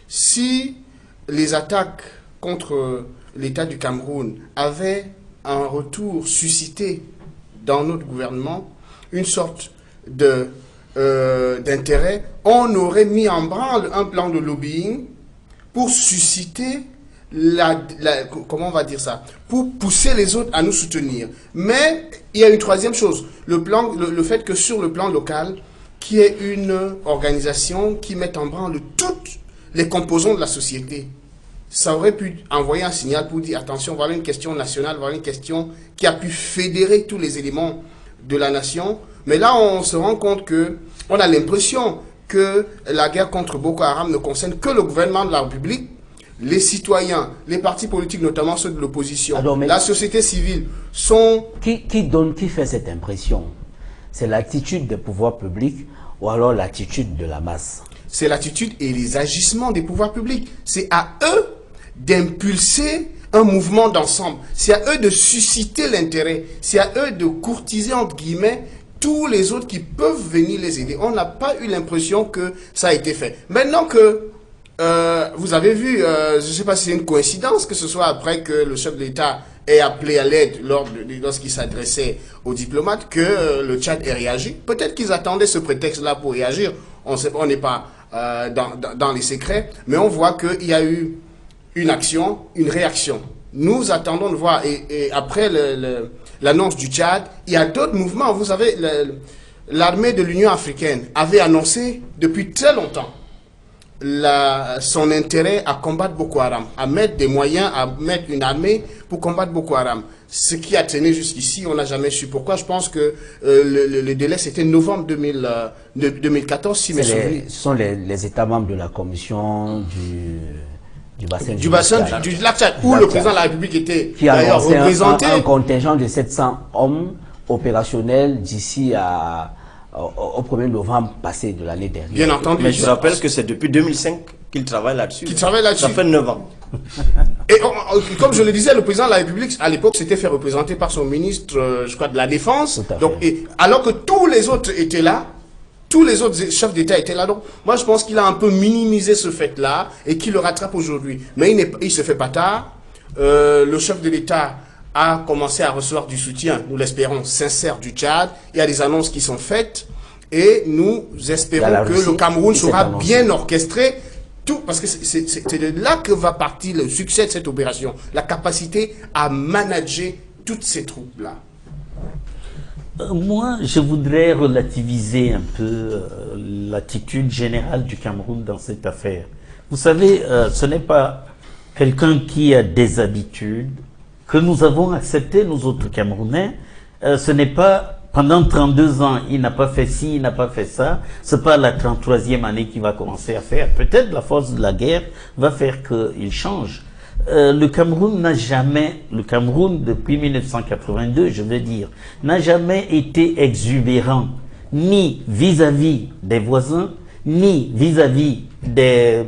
Si les attaques contre l'État du Cameroun avaient un retour suscité dans notre gouvernement, une sorte d'intérêt, on aurait mis en branle un plan de lobbying pour susciter comment on va dire ça, pour pousser les autres à nous soutenir. Mais il y a une troisième chose, le fait que sur le plan local, qu'il y ait une organisation qui mette en branle toutes les composants de la société. Ça aurait pu envoyer un signal pour dire attention, voilà une question nationale, voilà une question qui a pu fédérer tous les éléments de la nation. Mais là, on se rend compte que on a l'impression que la guerre contre Boko Haram ne concerne que le gouvernement de la République, les citoyens, les partis politiques, notamment ceux de l'opposition, la société civile, sont... Qui fait cette impression? C'est l'attitude des pouvoirs publics ou alors l'attitude de la masse? C'est l'attitude et les agissements des pouvoirs publics. C'est à eux d'impulser un mouvement d'ensemble. C'est à eux de susciter l'intérêt. C'est à eux de courtiser, entre guillemets, tous les autres qui peuvent venir les aider. On n'a pas eu l'impression que ça a été fait. Maintenant que vous avez vu, je ne sais pas si c'est une coïncidence que ce soit après que le chef de l'État ait appelé à l'aide lorsqu'il s'adressait aux diplomates que le Tchad ait réagi. Peut-être qu'ils attendaient ce prétexte-là pour réagir. On n'est pas dans les secrets, mais on voit qu'il y a eu une action, une réaction. Nous attendons de voir, et après l'annonce du Tchad, il y a d'autres mouvements. Vous savez, l'armée de l'Union africaine avait annoncé depuis très longtemps son intérêt à combattre Boko Haram, à mettre des moyens, à mettre une armée pour combattre Boko Haram. Ce qui a traîné jusqu'ici, on n'a jamais su pourquoi. Je pense que le délai, c'était novembre 2014, si mes souvenirs. Ce sont les États membres de la commission du bassin du lac Tchad, où le président de la République était qui a d'ailleurs représenté. Un contingent de 700 hommes opérationnels d'ici au 1er novembre passé de l'année dernière. Bien entendu. Mais je rappelle que c'est depuis 2005 qu'il travaille là-dessus. Ça fait 9 ans. Et comme je le disais, le président de la République, à l'époque, s'était fait représenter par son ministre, je crois, de la Défense. Donc, alors que tous les autres étaient là, tous les autres chefs d'État étaient là. Donc, moi, je pense qu'il a un peu minimisé ce fait-là et qu'il le rattrape aujourd'hui. Mais il se fait pas tard. Le chef de l'État a commencé à recevoir du soutien, nous l'espérons, sincère du Tchad. Il y a des annonces qui sont faites et nous espérons que le Cameroun sera bien orchestré. Tout, parce que c'est de là que va partir le succès de cette opération. La capacité à manager toutes ces troupes-là. Moi, je voudrais relativiser un peu l'attitude générale du Cameroun dans cette affaire. Vous savez, ce n'est pas quelqu'un qui a des habitudes que nous avons accepté, nous autres Camerounais. Ce n'est pas pendant 32 ans, il n'a pas fait ci, il n'a pas fait ça. C'est pas la 33e année qu'il va commencer à faire. Peut-être la force de la guerre va faire qu'il change. Le Cameroun depuis 1982, je veux dire, n'a jamais été exubérant, ni vis-à-vis des voisins, ni vis-à-vis des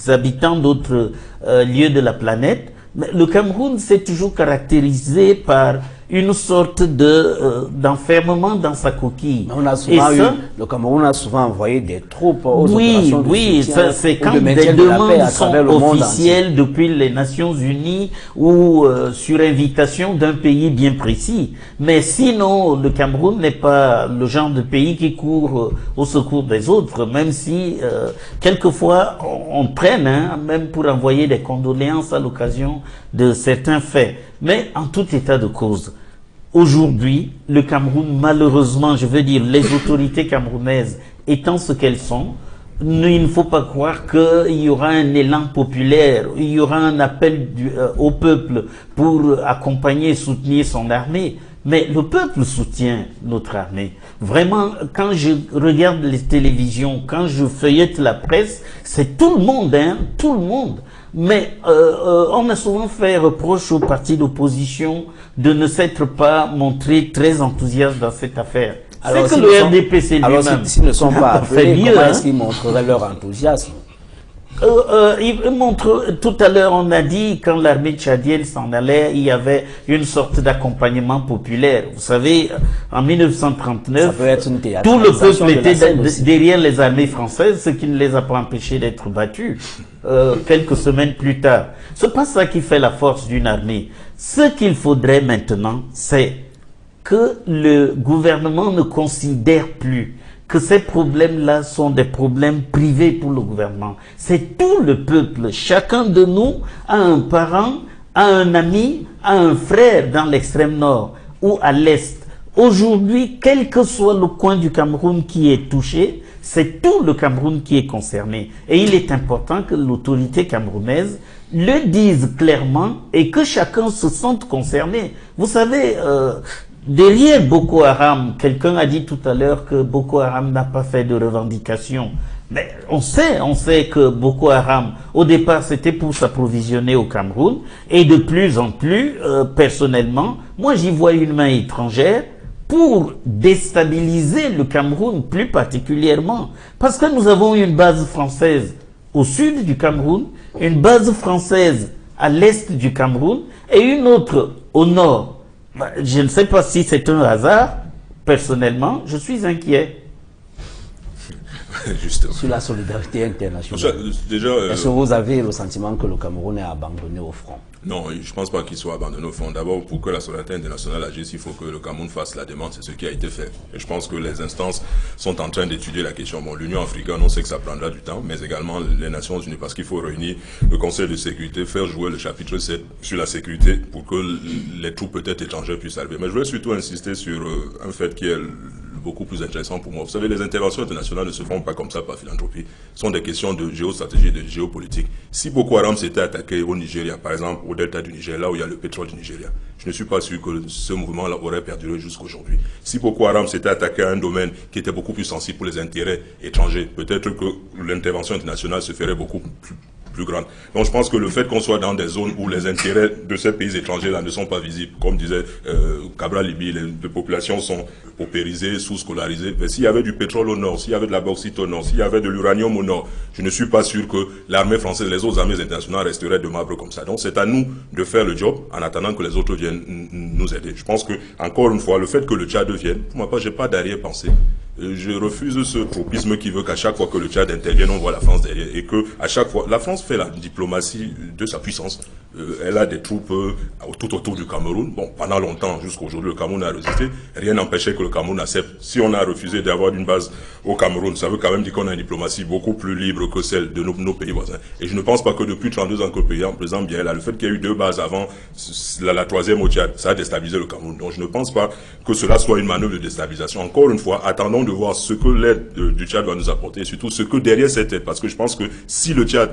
habitants d'autres lieux de la planète. Mais le Cameroun s'est toujours caractérisé par une sorte d'enfermement dans sa coquille. On a souvent le Cameroun a souvent envoyé des troupes aux opérations de soutien, c'est quand des demandes sont officielles depuis les Nations Unies ou sur invitation d'un pays bien précis. Mais sinon, le Cameroun n'est pas le genre de pays qui court au secours des autres, même si quelquefois on traîne, hein, même pour envoyer des condoléances à l'occasion de certains faits. Mais en tout état de cause, aujourd'hui, le Cameroun, malheureusement, je veux dire, les autorités camerounaises étant ce qu'elles sont, il ne faut pas croire qu'il y aura un élan populaire, il y aura un appel au peuple pour accompagner, soutenir son armée. Mais le peuple soutient notre armée. Vraiment, quand je regarde les télévisions, quand je feuillette la presse, c'est tout le monde, hein, tout le monde. Mais on a souvent fait reproche aux partis d'opposition de ne s'être pas montré très enthousiaste dans cette affaire. C'est que le RDPC lui-même. Alors s'ils ne sont pas appelés, comment est-ce qu'ils montreraient leur enthousiasme? Il montre, tout à l'heure on a dit, quand l'armée tchadienne s'en allait, il y avait une sorte d'accompagnement populaire. Vous savez, en 1939, tout le peuple était derrière les armées françaises, ce qui ne les a pas empêchés d'être battus quelques semaines plus tard. C'est pas ça qui fait la force d'une armée. Ce qu'il faudrait maintenant, c'est que le gouvernement ne considère plus que ces problèmes-là sont des problèmes privés pour le gouvernement. C'est tout le peuple. Chacun de nous a un parent, a un ami, a un frère dans l'extrême nord ou à l'est. Aujourd'hui, quel que soit le coin du Cameroun qui est touché, c'est tout le Cameroun qui est concerné. Et il est important que l'autorité camerounaise le dise clairement et que chacun se sente concerné. Vous savez, derrière Boko Haram, quelqu'un a dit tout à l'heure que Boko Haram n'a pas fait de revendications. Mais on sait que Boko Haram, au départ, c'était pour s'approvisionner au Cameroun. Et de plus en plus, personnellement, moi j'y vois une main étrangère pour déstabiliser le Cameroun plus particulièrement. Parce que nous avons une base française au sud du Cameroun, une base française à l'est du Cameroun et une autre au nord. Je ne sais pas si c'est un hasard. Personnellement, je suis inquiet. Justement. Sur la solidarité internationale. Est-ce que vous avez le sentiment que le Cameroun est abandonné au front? Non, je ne pense pas qu'il soit abandonné au front. D'abord, pour que la solidarité internationale agisse, il faut que le Cameroun fasse la demande. C'est ce qui a été fait. Et je pense que les instances sont en train d'étudier la question. Bon, l'Union africaine, on sait que ça prendra du temps, mais également les Nations unies, parce qu'il faut réunir le Conseil de sécurité, faire jouer le chapitre 7 sur la sécurité pour que les troupes peut-être étrangères puissent arriver. Mais je voulais surtout insister sur un fait qui est beaucoup plus intéressant pour moi. Vous savez, les interventions internationales ne se font pas comme ça par philanthropie. Ce sont des questions de géostratégie, de géopolitique. Si Boko Haram s'était attaqué au Nigeria, par exemple, au delta du Niger, là où il y a le pétrole du Nigeria, je ne suis pas sûr que ce mouvement-là aurait perduré jusqu'aujourd'hui. Si Boko Haram s'était attaqué à un domaine qui était beaucoup plus sensible pour les intérêts étrangers, peut-être que l'intervention internationale se ferait beaucoup plus grande. Donc je pense que le fait qu'on soit dans des zones où les intérêts de ces pays étrangers-là ne sont pas visibles, comme disait Cabral Libi, les populations sont paupérisées, sous-scolarisées. Mais s'il y avait du pétrole au nord, s'il y avait de la bauxite au nord, s'il y avait de l'uranium au nord, je ne suis pas sûr que l'armée française, les autres armées internationales resteraient de marbre comme ça. Donc c'est à nous de faire le job en attendant que les autres viennent nous aider. Je pense que, encore une fois, le fait que le Tchad vienne, pour moi, j'ai pas d'arrière-pensée. Je refuse ce tropisme qui veut qu'à chaque fois que le Tchad intervienne, on voit la France derrière. Et que à chaque fois, la France fait la diplomatie de sa puissance. Elle a des troupes tout autour du Cameroun. Bon, pendant longtemps, jusqu'à aujourd'hui, le Cameroun a résisté. Rien n'empêchait que le Cameroun accepte. Si on a refusé d'avoir une base au Cameroun, ça veut quand même dire qu'on a une diplomatie beaucoup plus libre que celle de nos pays voisins. Et je ne pense pas que depuis 32 ans que le président Biela, le fait qu'il y ait eu 2 bases avant, la troisième au Tchad, ça a déstabilisé le Cameroun. Donc je ne pense pas que cela soit une manœuvre de déstabilisation. Encore une fois, attendons de voir ce que l'aide du Tchad va nous apporter, et surtout ce que derrière cette aide, parce que je pense que si le Tchad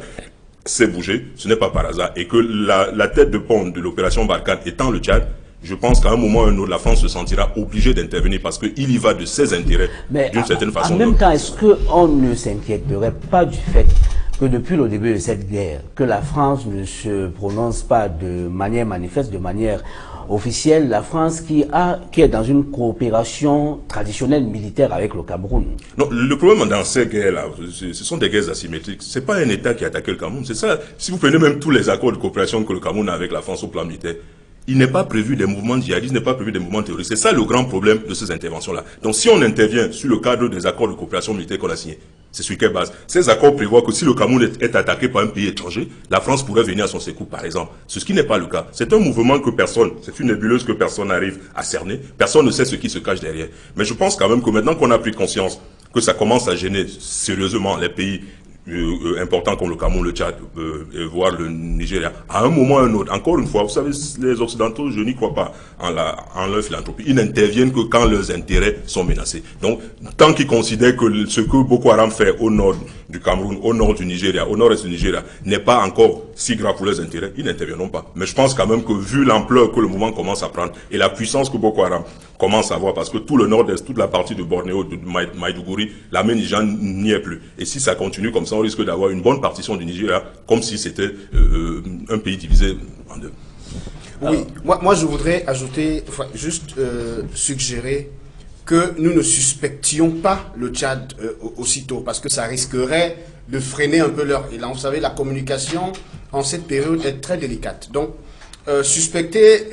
s'est bougé, ce n'est pas par hasard. Et que la tête de pont de l'opération Barkhane étant le Tchad, je pense qu'à un moment ou à un autre, la France se sentira obligée d'intervenir parce qu'il y va de ses intérêts d'une certaine façon. En même temps, est-ce qu'on ne s'inquiéterait pas du fait que depuis le début de cette guerre, que la France ne se prononce pas de manière manifeste, de manière officielle, la France qui est dans une coopération traditionnelle militaire avec le Cameroun? Non, le problème dans ces guerres-là, ce sont des guerres asymétriques. C'est pas un État qui a attaqué le Cameroun. C'est ça. Si vous prenez même tous les accords de coopération que le Cameroun a avec la France au plan militaire, il n'est pas prévu des mouvements djihadistes, il n'est pas prévu des mouvements terroristes. C'est ça le grand problème de ces interventions-là. Donc si on intervient sur le cadre des accords de coopération militaire qu'on a signés, c'est sur quelle base? Ces accords prévoient que si le Cameroun est attaqué par un pays étranger, la France pourrait venir à son secours, par exemple. Ce qui n'est pas le cas. C'est un mouvement que personne, c'est une nébuleuse que personne n'arrive à cerner. Personne ne sait ce qui se cache derrière. Mais je pense quand même que maintenant qu'on a pris conscience que ça commence à gêner sérieusement les pays importants comme le Cameroun, le Tchad, voire le Nigeria, à un moment ou à un autre, encore une fois, vous savez, les Occidentaux, je n'y crois pas en leur philanthropie, ils n'interviennent que quand leurs intérêts sont menacés. Donc, tant qu'ils considèrent que ce que Boko Haram fait au nord du Cameroun, au nord du Nigeria, au nord-est du Nigeria, n'est pas encore si grave pour leurs intérêts, ils n'interviendront pas. Mais je pense quand même que vu l'ampleur que le mouvement commence à prendre et la puissance que Boko Haram commence à avoir, parce que tout le nord-est, toute la partie de Bornéo, de Maïdougouri, la main Niger n'y est plus. Et si ça continue comme ça, on risque d'avoir une bonne partition du Nigeria, comme si c'était un pays divisé en deux. Oui, moi je voudrais ajouter, juste suggérer que nous ne suspections pas le Tchad aussitôt, parce que ça risquerait de freiner un peu leur élan. Vous savez, la communication en cette période est très délicate. Donc, suspecter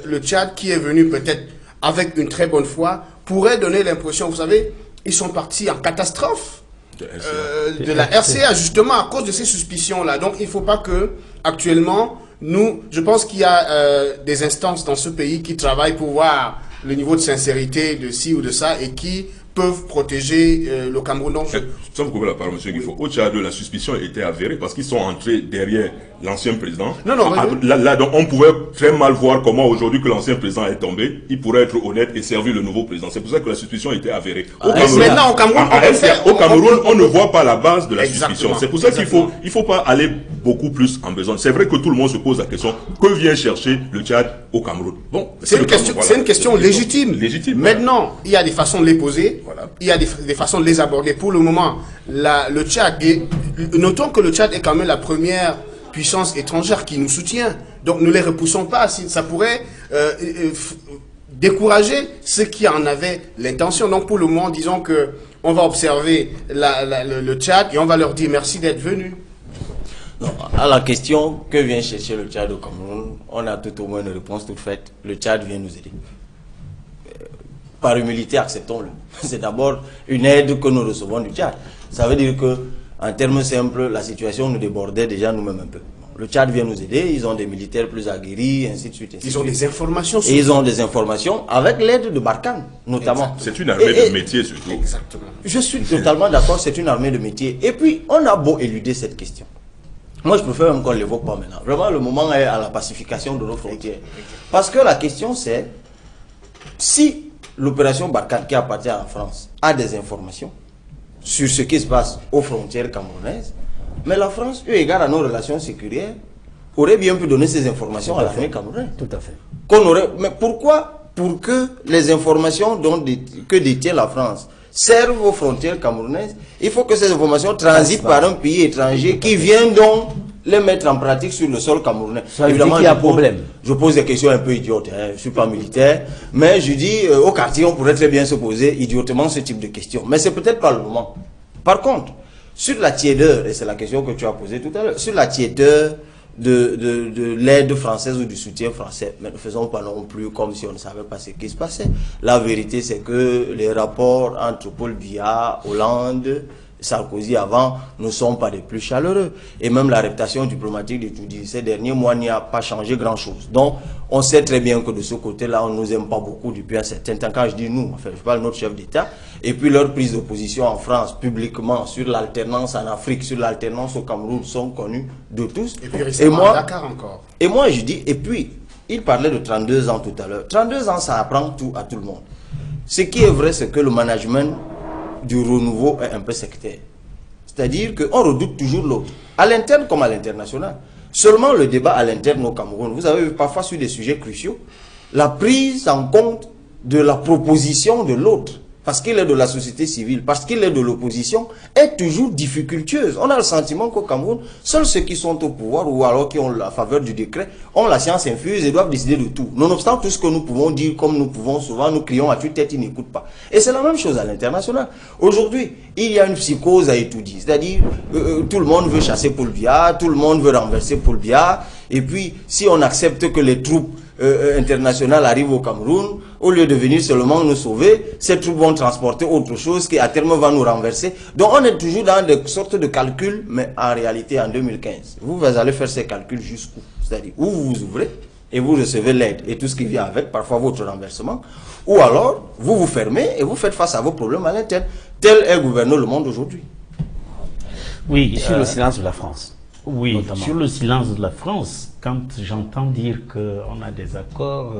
le Tchad qui est venu peut-être avec une très bonne foi pourrait donner l'impression, vous savez, ils sont partis en catastrophe de la RCA, justement à cause de ces suspicions-là. Donc, il ne faut pas que, actuellement, je pense qu'il y a des instances dans ce pays qui travaillent pour voir le niveau de sincérité de ci ou de ça et qui peuvent protéger le Cameroun. Donc, sans vous couper la parole, M. Guifo, au Tchad, la suspicion était avérée parce qu'ils sont entrés derrière l'ancien président. Là, donc, on pouvait très mal voir comment aujourd'hui que l'ancien président est tombé, il pourrait être honnête et servir le nouveau président. C'est pour ça que la suspicion était avérée. Maintenant, au Cameroun, on ne voit pas la base de la suspicion. C'est pour ça qu'il faut pas aller beaucoup plus en besoin. C'est vrai que tout le monde se pose la question, que vient chercher le Tchad au Cameroun? Bon, c'est une question légitime. Maintenant, il y a des façons de les poser. Voilà. Il y a des façons de les aborder. Pour le moment, le Tchad, notons que le Tchad est quand même la première puissance étrangère qui nous soutient. Donc ne les repoussons pas. Ça pourrait décourager ceux qui en avaient l'intention. Donc pour le moment, disons que on va observer le Tchad et on va leur dire merci d'être venus. Non, à la question que vient chercher le Tchad au Cameroun, on a tout au moins une réponse toute faite. Le Tchad vient nous aider. Par humilité, acceptons-le. C'est d'abord une aide que nous recevons du Tchad. Ça veut dire que, en termes simples, la situation nous débordait déjà nous-mêmes un peu. Le Tchad vient nous aider, ils ont des militaires plus aguerris, ainsi de suite. Ils ont des informations. Et ils ont des informations avec l'aide de Barkhane, notamment. C'est une armée de métier surtout. Exactement. Je suis totalement d'accord, c'est une armée de métier. Et puis, on a beau éluder cette question. Moi, je préfère même qu'on ne l'évoque pas maintenant. Vraiment, le moment est à la pacification de nos frontières. Parce que la question, c'est si l'opération Barkhane qui appartient à la France a des informations sur ce qui se passe aux frontières camerounaises, mais la France, eu égard à nos relations sécuritaires, aurait bien pu donner ces informations à l'armée camerounaise. Tout à fait. Mais pourquoi? Pour que les informations que détient la France servent aux frontières camerounaises, il faut que ces informations transitent par un pays étranger qui vient donc les mettre en pratique sur le sol camerounais. Ça veut dire qu'il y a problème. Je pose des questions un peu idiotes, hein. Je ne suis pas militaire, mais je dis au quartier, on pourrait très bien se poser idiotement ce type de questions. Mais c'est peut-être pas le moment. Par contre, sur la tiédeur, et c'est la question que tu as posée tout à l'heure, sur la tiédeur de l'aide française ou du soutien français, mais ne faisons pas non plus comme si on ne savait pas ce qui se passait. La vérité, c'est que les rapports entre Paul Biya, Hollande, Sarkozy avant ne sont pas les plus chaleureux. Et même la réputation diplomatique de ces derniers mois n'y a pas changé grand-chose. Donc, on sait très bien que de ce côté-là, on ne nous aime pas beaucoup depuis un certain temps. Quand je dis nous, enfin, je parle de notre chef d'État. Et puis, leurs prises de position en France, publiquement, sur l'alternance en Afrique, sur l'alternance au Cameroun, sont connues de tous. Et puis récemment, à Dakar encore. Et moi, je dis, et puis, il parlait de 32 ans tout à l'heure. 32 ans, ça apprend tout à tout le monde. Ce qui est vrai, c'est que le management du renouveau est un peu sectaire. C'est-à-dire qu'on redoute toujours l'autre. à l'interne comme à l'international. Seulement le débat à l'interne au Cameroun, vous avez vu parfois sur des sujets cruciaux, la prise en compte de la proposition de l'autre, parce qu'il est de la société civile, parce qu'il est de l'opposition, est toujours difficultueuse. On a le sentiment qu'au Cameroun, seuls ceux qui sont au pouvoir ou alors qui ont la faveur du décret ont la science infuse et doivent décider de tout. Nonobstant tout ce que nous pouvons dire, comme nous pouvons souvent, nous crions à tue-tête, ils n'écoutent pas. Et c'est la même chose à l'international. Aujourd'hui, il y a une psychose à étudier. C'est-à-dire, tout le monde veut chasser Paul Biya, tout le monde veut renverser Paul Biya. Et puis, si on accepte que les troupes internationales arrivent au Cameroun, au lieu de venir seulement nous sauver, ces troupes vont transporter autre chose qui à terme va nous renverser. Donc on est toujours dans des sortes de calculs, mais en réalité en 2015, vous allez faire ces calculs jusqu'où? C'est-à-dire où vous vous ouvrez et vous recevez l'aide et tout ce qui vient avec, parfois votre renversement, ou alors vous vous fermez et vous faites face à vos problèmes à l'interne. Tel est gouverner le monde aujourd'hui. Oui, sur le silence de la France. Oui, notamment. Sur le silence de la France, quand j'entends dire qu'on a des accords,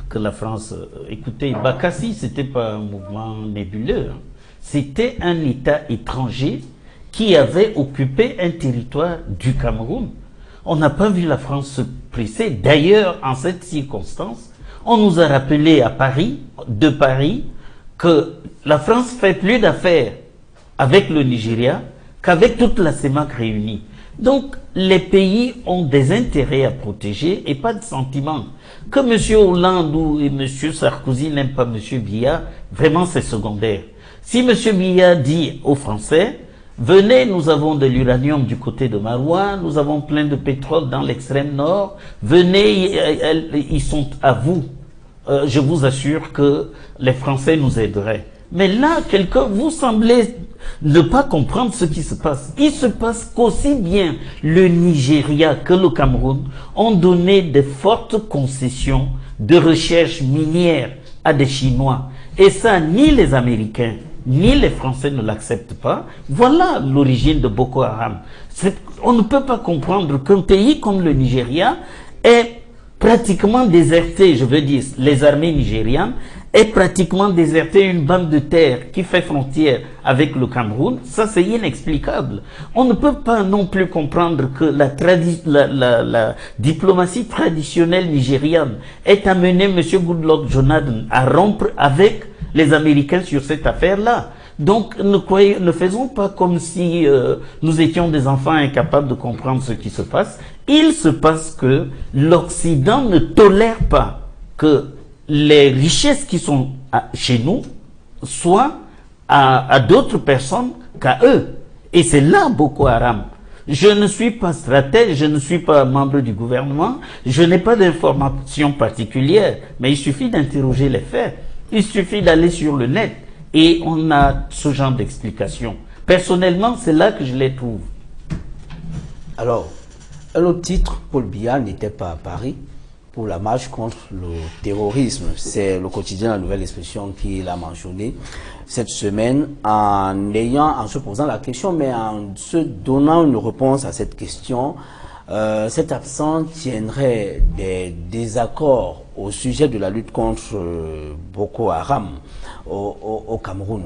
que la France... écoutez, Bakassi, c'était pas un mouvement nébuleux. Hein. C'était un État étranger qui avait occupé un territoire du Cameroun. On n'a pas vu la France se presser. D'ailleurs, en cette circonstance, on nous a rappelé à Paris, de Paris, que la France fait plus d'affaires avec le Nigeria qu'avec toute la CEMAC réunie. Donc, les pays ont des intérêts à protéger et pas de sentiments. Que M. Hollande ou M. Sarkozy n'aiment pas M. Biya, vraiment c'est secondaire. Si M. Biya dit aux Français, venez, nous avons de l'uranium du côté de Maroua, nous avons plein de pétrole dans l'extrême nord, venez, ils sont à vous. Je vous assure que les Français nous aideraient. Mais là, vous semblez ne pas comprendre ce qui se passe. Il se passe qu'aussi bien le Nigeria que le Cameroun ont donné de fortes concessions de recherche minière à des Chinois. Et ça, ni les Américains, ni les Français ne l'acceptent pas. Voilà l'origine de Boko Haram. On ne peut pas comprendre qu'un pays comme le Nigeria est pratiquement déserté, je veux dire, les armées nigérianes, est pratiquement déserté une bande de terre qui fait frontière avec le Cameroun. Ça, c'est inexplicable. On ne peut pas non plus comprendre que la diplomatie traditionnelle nigériane ait amené M. Goodluck Jonathan à rompre avec les Américains sur cette affaire-là. Donc, ne faisons pas comme si nous étions des enfants incapables de comprendre ce qui se passe. Il se passe que l'Occident ne tolère pas que les richesses qui sont chez nous soient à d'autres personnes qu'à eux. Et c'est là Boko Haram. Je ne suis pas stratège, je ne suis pas membre du gouvernement, je n'ai pas d'informations particulières, mais il suffit d'interroger les faits. Il suffit d'aller sur le net et on a ce genre d'explications. Personnellement, c'est là que je les trouve. Alors, un autre titre, Paul Biya n'était pas à Paris pour la marche contre le terrorisme. C'est le quotidien La Nouvelle Expression qui l'a mentionné cette semaine en se posant la question, mais en se donnant une réponse à cette question. Cet absent tiendrait des désaccords au sujet de la lutte contre Boko Haram au Cameroun.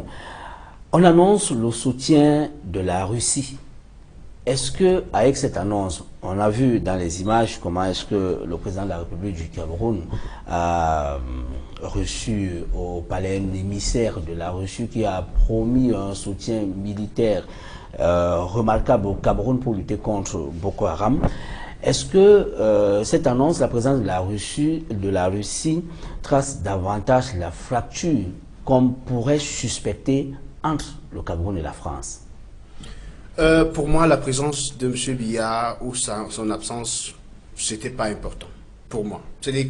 On annonce le soutien de la Russie. Est-ce que, avec cette annonce, on a vu dans les images comment est-ce que le président de la République du Cameroun a reçu au palais un émissaire de la Russie qui a promis un soutien militaire remarquable au Cameroun pour lutter contre Boko Haram. Est-ce que cette annonce, la présence de la Russie trace davantage la fracture qu'on pourrait suspecter entre le Cameroun et la France? Pour moi, la présence de M. Biya ou son absence, c'était pas important. Pour moi. C'est-à-dire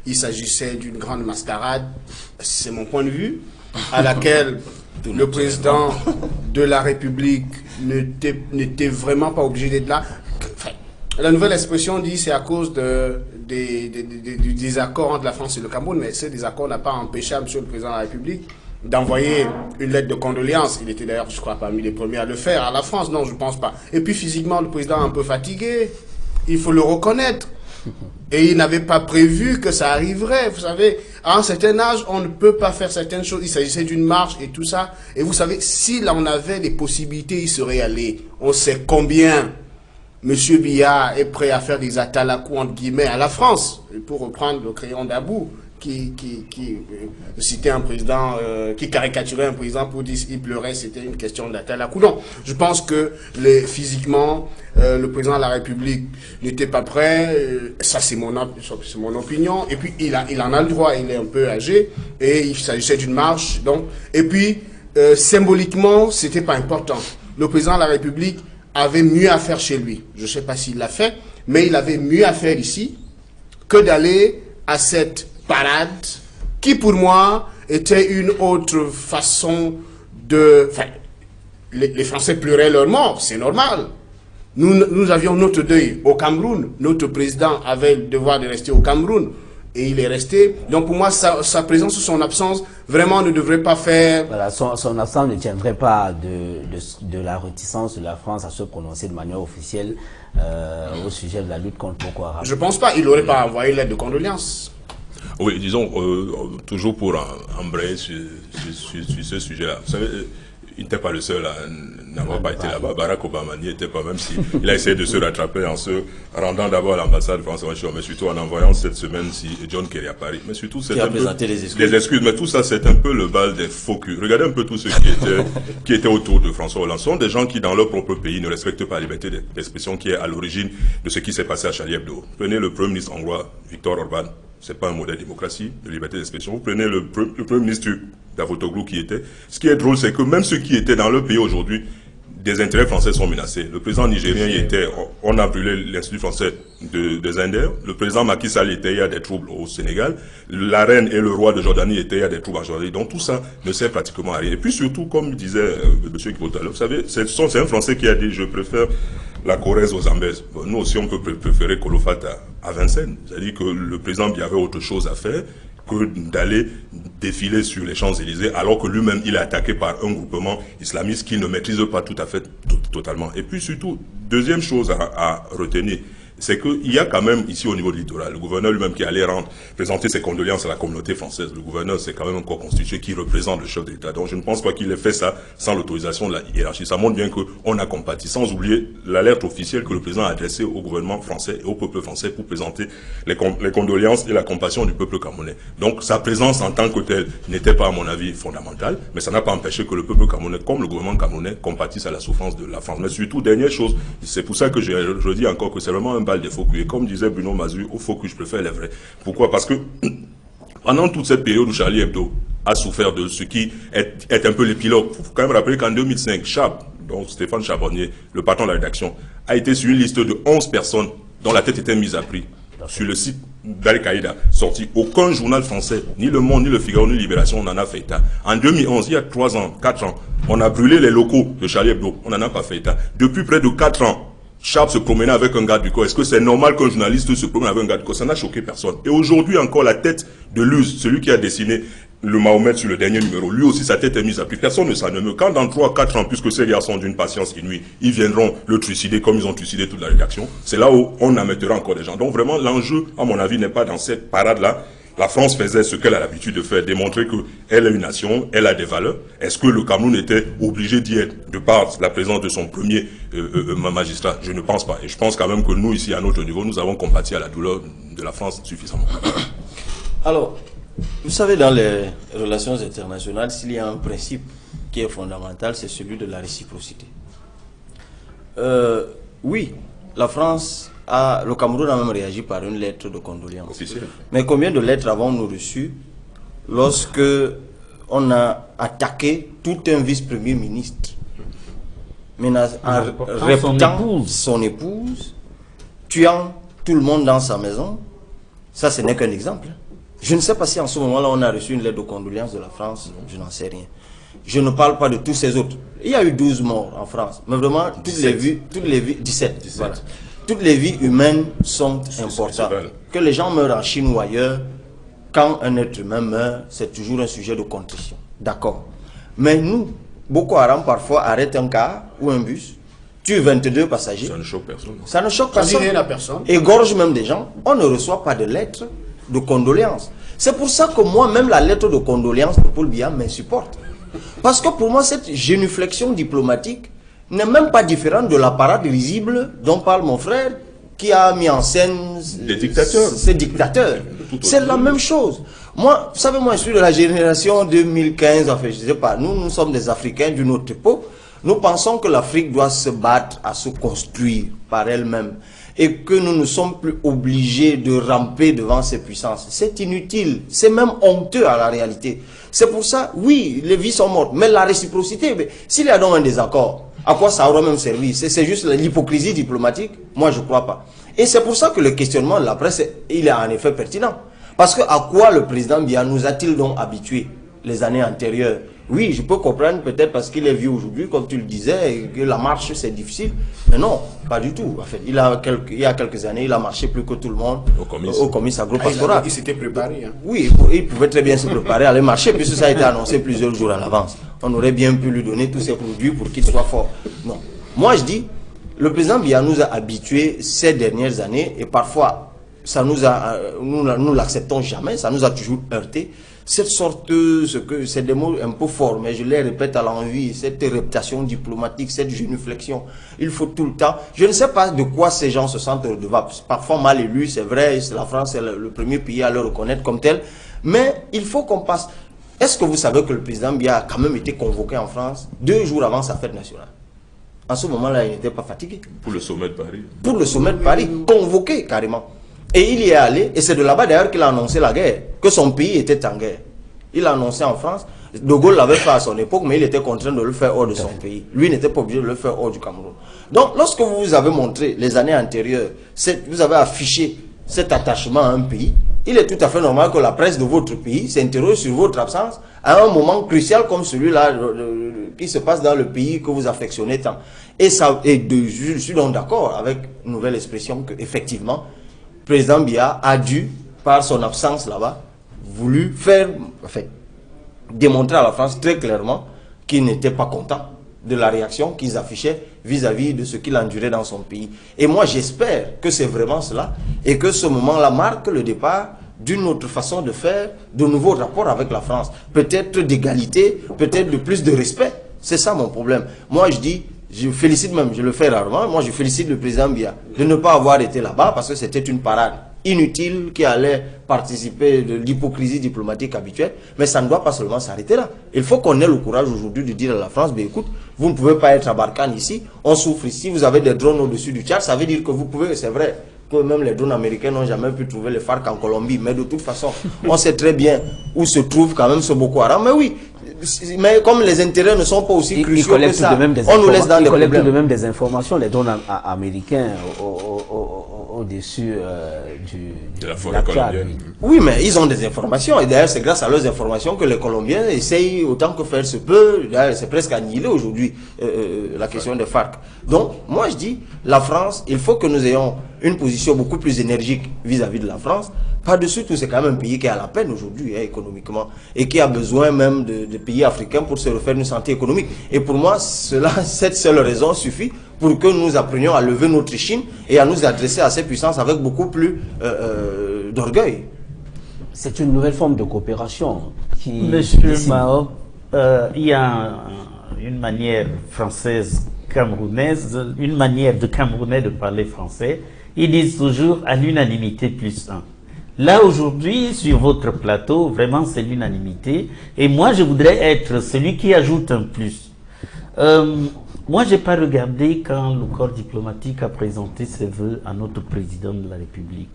qu'il s'agissait d'une grande mascarade, c'est mon point de vue, à laquelle le président de la République n'était vraiment pas obligé d'être là. Enfin, la Nouvelle Expression dit c'est à cause du désaccord entre la France et le Cameroun, mais ce désaccord n'a pas empêché M. le président de la République d'envoyer une lettre de condoléances. Il était d'ailleurs, je crois, parmi les premiers à le faire. À la France, non, je ne pense pas. Et puis physiquement, le président est un peu fatigué. Il faut le reconnaître. Et il n'avait pas prévu que ça arriverait. Vous savez, à un certain âge, on ne peut pas faire certaines choses. Il s'agissait d'une marche et tout ça. Et vous savez, si là on avait les possibilités, il serait allé. On sait combien M. Biya est prêt à faire des atalakou entre guillemets à la France, pour reprendre le crayon d'Abou, qui citait un président, qui caricaturait un président pour dire qu'il pleurait, c'était une question d'atalakou. Non, je pense que physiquement, le président de la République n'était pas prêt, ça c'est mon opinion, et puis il en a le droit, il est un peu âgé, et il s'agissait d'une marche, donc, et puis symboliquement, c'était pas important. Le président de la République avait mieux à faire chez lui. Je ne sais pas s'il l'a fait, mais il avait mieux à faire ici que d'aller à cette parade qui, pour moi, était une autre façon de... Enfin, les Français pleuraient leur mort, c'est normal. Nous avions notre deuil au Cameroun. Notre président avait le devoir de rester au Cameroun. Et il est resté. Donc pour moi, sa présence ou son absence, vraiment ne devrait pas faire... Voilà, son absence ne tiendrait pas de la réticence de la France à se prononcer de manière officielle au sujet de la lutte contre Boko Haram. Je ne pense pas. Il n'aurait pas envoyé une lettre de condoléances. Oui, disons, toujours pour embrayer sur ce sujet-là. Vous savez, il n'était pas le seul à n'avoir pas été là-bas. Barack Obama n'y était pas, même s'il a essayé de se rattraper en se rendant d'abord à l'ambassade française, mais surtout en envoyant cette semaine-ci John Kerry à Paris. Mais surtout, c'est un peu des excuses. Mais tout ça, c'est un peu le bal des faux culs. Regardez un peu tous ceux qui étaient autour de François Hollande. Ce sont des gens qui, dans leur propre pays, ne respectent pas la liberté d'expression qui est à l'origine de ce qui s'est passé à Charlie Hebdo. Prenez le Premier ministre hongrois, Viktor Orban. C'est pas un modèle de démocratie, de liberté d'expression. Vous prenez le Premier ministre Davutoglu qui était. Ce qui est drôle, c'est que même ceux qui étaient dans leur pays aujourd'hui, des intérêts français sont menacés. Le président nigérien y était, on a brûlé l'Institut français des Indes. Le président Macky Sall était, il y a des troubles au Sénégal. La reine et le roi de Jordanie étaient, il y a des troubles en Jordanie. Donc tout ça ne sert pratiquement à rien. Et puis surtout, comme disait M. Kibotalo, vous savez, c'est un Français qui a dit « je préfère la Corrèze aux Zambèzes ». Nous aussi, on peut préférer Kolofat à Vincennes. C'est-à-dire que le président il y avait autre chose à faire que d'aller défiler sur les Champs-Élysées, alors que lui-même, il est attaqué par un groupement islamiste qu'il ne maîtrise pas tout à fait totalement. Et puis surtout, deuxième chose à retenir, c'est qu'il y a quand même ici au niveau du littoral, le gouverneur lui-même qui allait présenter ses condoléances à la communauté française. Le gouverneur, c'est quand même un corps constitué qui représente le chef de l'État. Donc je ne pense pas qu'il ait fait ça sans l'autorisation de la hiérarchie. Ça montre bien qu'on a compati, sans oublier l'alerte officielle que le président a adressée au gouvernement français et au peuple français pour présenter les condoléances et la compassion du peuple camerounais. Donc sa présence en tant que telle n'était pas, à mon avis, fondamentale, mais ça n'a pas empêché que le peuple camerounais, comme le gouvernement camerounais, compatisse à la souffrance de la France. Mais surtout, dernière chose, c'est pour ça que je dis encore que c'est vraiment un bal des faux culs. Et comme disait Bruno Mazur, au faux culs, je préfère les vrais. Pourquoi? Parce que pendant toute cette période où Charlie Hebdo a souffert de ce qui est un peu l'épilogue, il faut quand même rappeler qu'en 2005, Chab, donc Stéphane Charbonnier, le patron de la rédaction, a été sur une liste de 11 personnes dont la tête était mise à prix sur le site d'Al-Qaïda, sorti. Aucun journal français, ni Le Monde, ni Le Figaro, ni Libération, n'en a fait état. En 2011, il y a 3 ans, 4 ans, on a brûlé les locaux de Charlie Hebdo, on n'en a pas fait état. Depuis près de 4 ans, Chab se promenait avec un garde du corps. Est-ce que c'est normal qu'un journaliste se promène avec un garde du corps? Ça n'a choqué personne. Et aujourd'hui encore, la tête de Luz, celui qui a dessiné le Mahomet sur le dernier numéro, lui aussi sa tête est mise à prix. Personne ne s'en émeut. Quand dans 3-4 ans, puisque ces gars sont d'une patience inouïe, ils viendront le trucider comme ils ont trucidé toute la rédaction, c'est là où on amettera encore des gens. Donc vraiment, l'enjeu, à mon avis, n'est pas dans cette parade-là. La France faisait ce qu'elle a l'habitude de faire, démontrer qu'elle est une nation, elle a des valeurs. Est-ce que le Cameroun était obligé d'y être de par la présence de son premier magistrat? Je ne pense pas. Et je pense quand même que nous, ici, à notre niveau, nous avons compati à la douleur de la France suffisamment. Alors, vous savez, dans les relations internationales, s'il y a un principe qui est fondamental, c'est celui de la réciprocité. Oui, la France... le Cameroun a même réagi par une lettre de condoléances. Officiel. Mais combien de lettres avons-nous reçues lorsque on a attaqué tout un vice-premier ministre, en réputant son épouse, tuant tout le monde dans sa maison? Ça, ce n'est qu'un exemple. Je ne sais pas si en ce moment-là, on a reçu une lettre de condoléances de la France, je n'en sais rien. Je ne parle pas de tous ces autres. Il y a eu 12 morts en France, mais vraiment, toutes les vies, 17. Voilà. Toutes les vies humaines sont importantes. Que les gens meurent en Chine ou ailleurs, quand un être humain meurt, c'est toujours un sujet de contrition. D'accord. Mais nous, Boko Haram parfois arrête un car ou un bus, tue 22 passagers. Ça ne choque personne. Ça ne choque personne. Ça dit rien à personne. Égorge même des gens. On ne reçoit pas de lettres de condoléances. C'est pour ça que moi, même la lettre de condoléances de Paul Biya m'insupporte. Parce que pour moi, cette génuflexion diplomatique n'est même pas différente de la parade risible dont parle mon frère, qui a mis en scène des dictateurs. Ces dictateurs. C'est la même chose. Moi, vous savez, moi, je suis de la génération 2015, enfin, je ne sais pas, nous sommes des Africains d'une autre époque. Nous pensons que l'Afrique doit se battre à se construire par elle-même et que nous ne sommes plus obligés de ramper devant ces puissances. C'est inutile, c'est même honteux à la réalité. C'est pour ça, oui, les vies sont mortes, mais la réciprocité, s'il y a donc un désaccord, à quoi ça aura même servi? C'est juste l'hypocrisie diplomatique? Moi, je ne crois pas. Et c'est pour ça que le questionnement de la presse, il est en effet pertinent. Parce que à quoi le président Biya nous a-t-il donc habitués les années antérieures? Oui, je peux comprendre peut-être parce qu'il est vieux aujourd'hui, comme tu le disais, et que la marche c'est difficile. Mais non, pas du tout. En fait, il y a quelques années, il a marché plus que tout le monde au comice agro-pastoral. Il s'était préparé. Hein. Oui, il pouvait très bien se préparer à aller marcher, puisque ça a été annoncé plusieurs jours à l'avance. On aurait bien pu lui donner tous ses produits pour qu'il soit fort. Non. Moi, je dis, le président Biya nous a habitués ces dernières années, et parfois, ça nous l'acceptons jamais, ça nous a toujours heurté. Cette sorte, c'est des mots un peu forts, mais je les répète à l'envie, cette réputation diplomatique, cette génuflexion, il faut tout le temps. Je ne sais pas de quoi ces gens se sentent redevables. Parfois mal élus, c'est vrai, la France est le premier pays à le reconnaître comme tel, mais il faut qu'on passe. Est-ce que vous savez que le président Biya a quand même été convoqué en France 2 jours avant sa fête nationale? En ce moment-là, il n'était pas fatigué. Pour le sommet de Paris. Pour le sommet de Paris, convoqué carrément. Et il y est allé, et c'est de là-bas d'ailleurs qu'il a annoncé la guerre, que son pays était en guerre. Il a annoncé en France, De Gaulle l'avait fait à son époque, mais il était contraint de le faire hors de son pays. Lui n'était pas obligé de le faire hors du Cameroun. Donc, lorsque vous avez montré les années antérieures, vous avez affiché cet attachement à un pays, il est tout à fait normal que la presse de votre pays s'interroge sur votre absence à un moment crucial comme celui-là qui se passe dans le pays que vous affectionnez tant. Et je suis donc d'accord avec une nouvelle expression que effectivement, le président Biya a dû, par son absence là-bas, voulu démontrer à la France très clairement qu'il n'était pas content de la réaction qu'ils affichaient vis-à-vis de ce qu'il endurait dans son pays. Et moi, j'espère que c'est vraiment cela et que ce moment-là marque le départ d'une autre façon de faire, de nouveaux rapports avec la France. Peut-être d'égalité, peut-être de plus de respect. C'est ça mon problème. Moi, je dis, je félicite même, je le fais rarement, moi je félicite le président Biya de ne pas avoir été là-bas parce que c'était une parade inutile qui allait participer de l'hypocrisie diplomatique habituelle, mais ça ne doit pas seulement s'arrêter là. Il faut qu'on ait le courage aujourd'hui de dire à la France, ben écoute, vous ne pouvez pas être à Barkhane ici, on souffre ici, vous avez des drones au-dessus du Tchad, ça veut dire que vous pouvez, c'est vrai, que même les drones américains n'ont jamais pu trouver les FARC en Colombie, mais de toute façon, on sait très bien où se trouve quand même ce Boko Haram, mais oui, mais comme les intérêts ne sont pas aussi cruciaux que ça, on nous laisse dans les problèmes. Ils collectent de même des informations, les drones américains au-dessus de la forêt colombienne. Oui, mais ils ont des informations, et d'ailleurs c'est grâce à leurs informations que les Colombiens essayent autant que faire se peut, c'est presque annihilé aujourd'hui, la question des FARC. Donc, moi je dis, la France, il faut que nous ayons une position beaucoup plus énergique vis-à-vis de la France. Par-dessus tout, c'est quand même un pays qui est à la peine aujourd'hui, économiquement, et qui a besoin même de pays africains pour se refaire une santé économique. Et pour moi, cette seule raison suffit pour que nous apprenions à lever notre Chine et à nous adresser à ces puissances avec beaucoup plus d'orgueil. C'est une nouvelle forme de coopération qui... Monsieur Mao, il y a une manière française camerounaise, une manière de Camerounais de parler français. Ils disent toujours à l'unanimité plus un. Là, aujourd'hui, sur votre plateau, vraiment, c'est l'unanimité. Et moi, je voudrais être celui qui ajoute un plus. Moi, je n'ai pas regardé quand le corps diplomatique a présenté ses vœux à notre président de la République.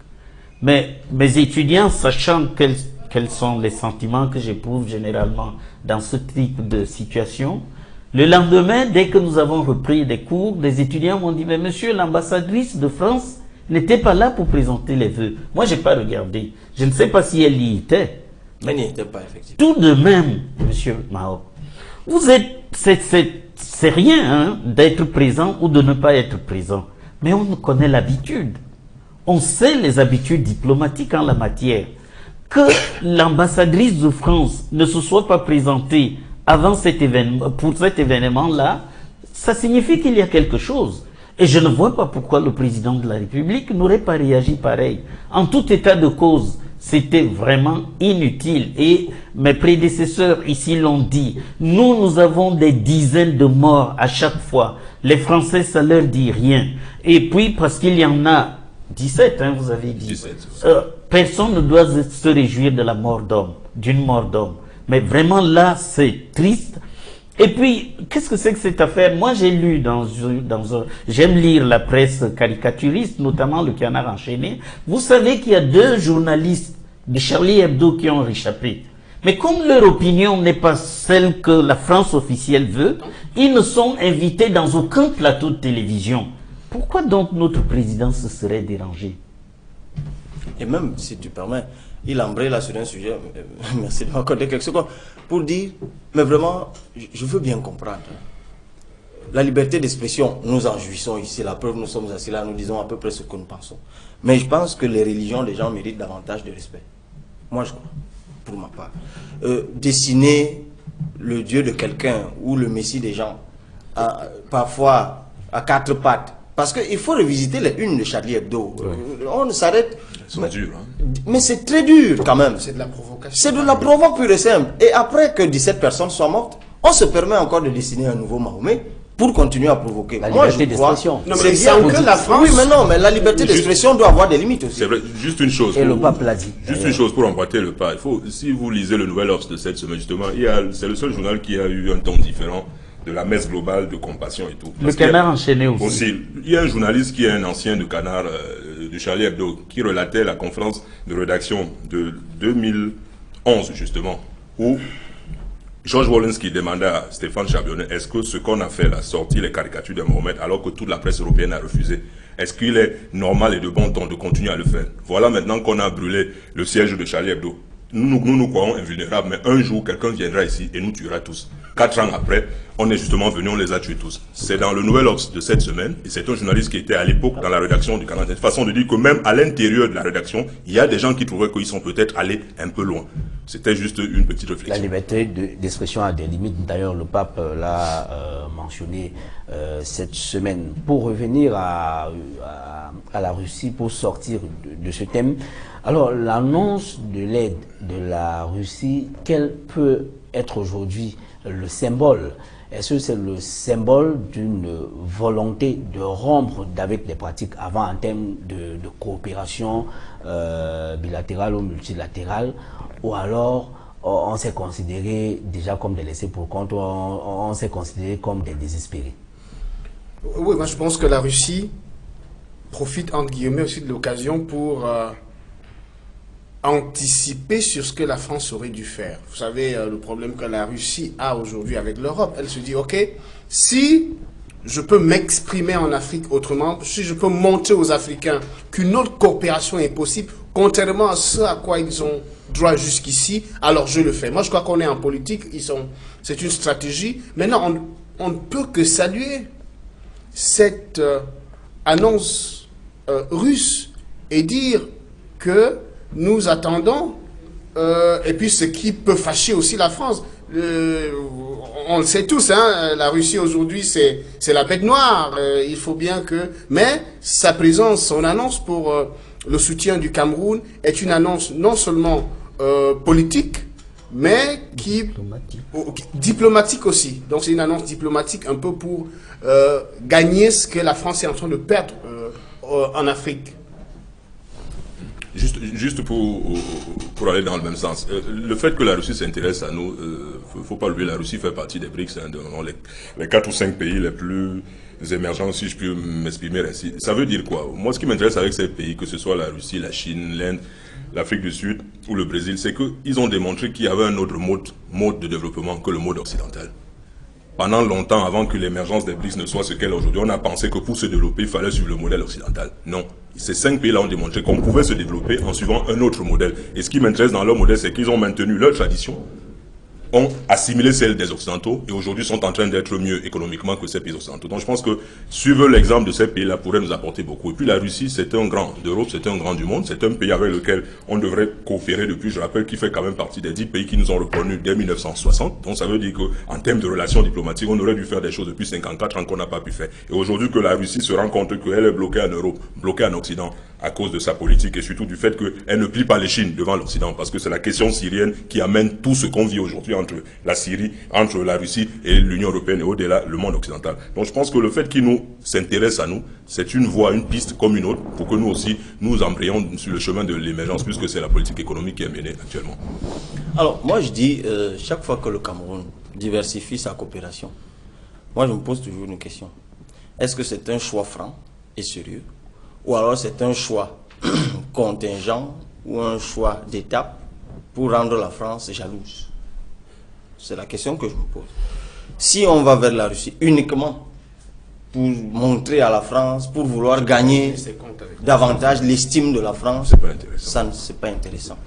Mais mes étudiants, sachant quels sont les sentiments que j'éprouve généralement dans ce type de situation, le lendemain, dès que nous avons repris des cours, des étudiants m'ont dit « Mais monsieur, l'ambassadrice de France n'était pas là pour présenter les vœux. » Moi, je n'ai pas regardé. Je ne sais pas si elle y était. Mais n'y était pas, effectivement. Tout de même, monsieur Mao, vous êtes... C'est rien hein, d'être présent ou de ne pas être présent. Mais on connaît l'habitude. On sait les habitudes diplomatiques en la matière. Que l'ambassadrice de France ne se soit pas présentée avant cet événement, pour cet événement-là, ça signifie qu'il y a quelque chose. Et je ne vois pas pourquoi le président de la République n'aurait pas réagi pareil. En tout état de cause, C'était vraiment inutile. Et mes prédécesseurs ici l'ont dit. Nous avons des dizaines de morts à chaque fois. Les Français, ça leur dit rien. Et puis, parce qu'il y en a 17, hein, vous avez dit. 17. Personne ne doit se réjouir de la mort d'homme, d'une mort d'homme. Mais vraiment là, c'est triste. Et puis, qu'est-ce que c'est que cette affaire? Moi, j'ai lu j'aime lire la presse caricaturiste, notamment le Canard enchaîné. Vous savez qu'il y a 2 journalistes de Charlie Hebdo qui ont réchappé. Mais comme leur opinion n'est pas celle que la France officielle veut, ils ne sont invités dans aucun plateau de télévision. Pourquoi donc notre président se serait dérangé? Et même, si tu permets, il embraye là sur un sujet, merci de m'accorder quelques secondes, pour dire, mais vraiment, je veux bien comprendre. La liberté d'expression, nous en jouissons ici, la preuve, nous sommes assis là, nous disons à peu près ce que nous pensons. Mais je pense que les religions des gens méritent davantage de respect. Moi, je crois, pour ma part. Dessiner le Dieu de quelqu'un ou le Messie des gens, parfois à 4 pattes, parce qu'il faut revisiter les unes de Charlie Hebdo. On s'arrête. C'est dur, hein. Mais c'est très dur quand même. C'est de la provocation. C'est de la provocation pure et simple. Et après que 17 personnes soient mortes, on se permet encore de dessiner un nouveau Mahomet pour continuer à provoquer. La liberté d'expression. C'est bien que la France... Oui, mais non, mais la liberté d'expression doit avoir des limites aussi. C'est vrai, juste une chose. Et le pape l'a dit. Juste une chose pour emboîter le pas. Si vous lisez le Nouvel Obs de cette semaine, justement, c'est le seul journal qui a eu un ton différent de la messe globale de compassion et tout. Le Canard enchaîné aussi. Il y a un journaliste qui est un ancien de Canard, de Charlie Hebdo, qui relatait la conférence de rédaction de 2011, justement, où George Wolinski demandait à Stéphane Chabionnet, est-ce que ce qu'on a fait, la sortie, les caricatures de Mohamed, alors que toute la presse européenne a refusé, est-ce qu'il est normal et de bon ton de continuer à le faire? Voilà maintenant qu'on a brûlé le siège de Charlie Hebdo. Nous croyons invulnérables, mais un jour, quelqu'un viendra ici et nous tuera tous. 4 ans après, on est justement venu, on les a tués tous. C'est dans le Nouvel Obs de cette semaine, et c'est un journaliste qui était à l'époque dans la rédaction du Canada. C'est une façon de dire que même à l'intérieur de la rédaction, il y a des gens qui trouvaient qu'ils sont peut-être allés un peu loin. C'était juste une petite réflexion. La liberté d'expression a des limites. D'ailleurs, le pape l'a mentionné cette semaine. Pour revenir à la Russie, pour sortir de ce thème, alors l'annonce de l'aide de la Russie, quel peut être aujourd'hui le symbole? Est-ce que c'est le symbole d'une volonté de rompre avec les pratiques avant en termes de coopération bilatérale ou multilatérale, ou alors on s'est considéré déjà comme des laissés pour compte, on s'est considéré comme des désespérés? Oui, moi je pense que la Russie profite entre guillemets aussi de l'occasion pour anticiper sur ce que la France aurait dû faire. Vous savez, le problème que la Russie a aujourd'hui avec l'Europe, elle se dit, ok, si je peux m'exprimer en Afrique autrement, si je peux montrer aux Africains qu'une autre coopération est possible, contrairement à ce à quoi ils ont droit jusqu'ici, alors je le fais. Moi, je crois qu'on est en politique, c'est une stratégie. Maintenant, on ne peut que saluer cette annonce russe et dire que nous attendons, et puis ce qui peut fâcher aussi la France. On le sait tous, hein, la Russie aujourd'hui c'est la bête noire, il faut bien que... Mais sa présence, son annonce pour le soutien du Cameroun est une annonce non seulement politique, mais diplomatique aussi. Donc c'est une annonce diplomatique un peu pour gagner ce que la France est en train de perdre en Afrique. Juste pour aller dans le même sens, le fait que la Russie s'intéresse à nous, faut pas oublier, la Russie fait partie des BRICS, hein, les 4 ou 5 pays les plus émergents, si je puis m'exprimer ainsi. Ça veut dire quoi? Moi, ce qui m'intéresse avec ces pays, que ce soit la Russie, la Chine, l'Inde, l'Afrique du Sud ou le Brésil, c'est qu'ils ont démontré qu'il y avait un autre mode de développement que le mode occidental. Pendant longtemps, avant que l'émergence des BRICS ne soit ce qu'elle est aujourd'hui, on a pensé que pour se développer, il fallait suivre le modèle occidental. Non. Ces 5 pays-là ont démontré qu'on pouvait se développer en suivant un autre modèle. Et ce qui m'intéresse dans leur modèle, c'est qu'ils ont maintenu leur tradition, ont assimilé celle des Occidentaux et aujourd'hui sont en train d'être mieux économiquement que ces pays occidentaux. Donc je pense que suivre l'exemple de ces pays-là pourrait nous apporter beaucoup. Et puis la Russie, c'est un grand d'Europe, c'est un grand du monde, c'est un pays avec lequel on devrait coopérer depuis, je rappelle, qu'il fait quand même partie des 10 pays qui nous ont reconnus dès 1960. Donc ça veut dire qu'en termes de relations diplomatiques, on aurait dû faire des choses depuis 54 ans qu'on n'a pas pu faire. Et aujourd'hui que la Russie se rend compte qu'elle est bloquée en Europe, bloquée en Occident, à cause de sa politique et surtout du fait qu'elle ne plie pas l'échine devant l'Occident, parce que c'est la question syrienne qui amène tout ce qu'on vit aujourd'hui entre la Syrie, entre la Russie et l'Union européenne et au-delà le monde occidental. Donc je pense que le fait qu'il nous s'intéresse à nous, c'est une voie, une piste comme une autre pour que nous aussi nous embrayions sur le chemin de l'émergence, puisque c'est la politique économique qui est menée actuellement. Alors moi je dis, chaque fois que le Cameroun diversifie sa coopération, moi je me pose toujours une question. Est-ce que c'est un choix franc et sérieux, ou alors c'est un choix contingent ou un choix d'étape pour rendre la France jalouse? C'est la question que je me pose. Si on va vers la Russie uniquement pour montrer à la France, pour vouloir gagner davantage l'estime de la France, ça c'est pas intéressant.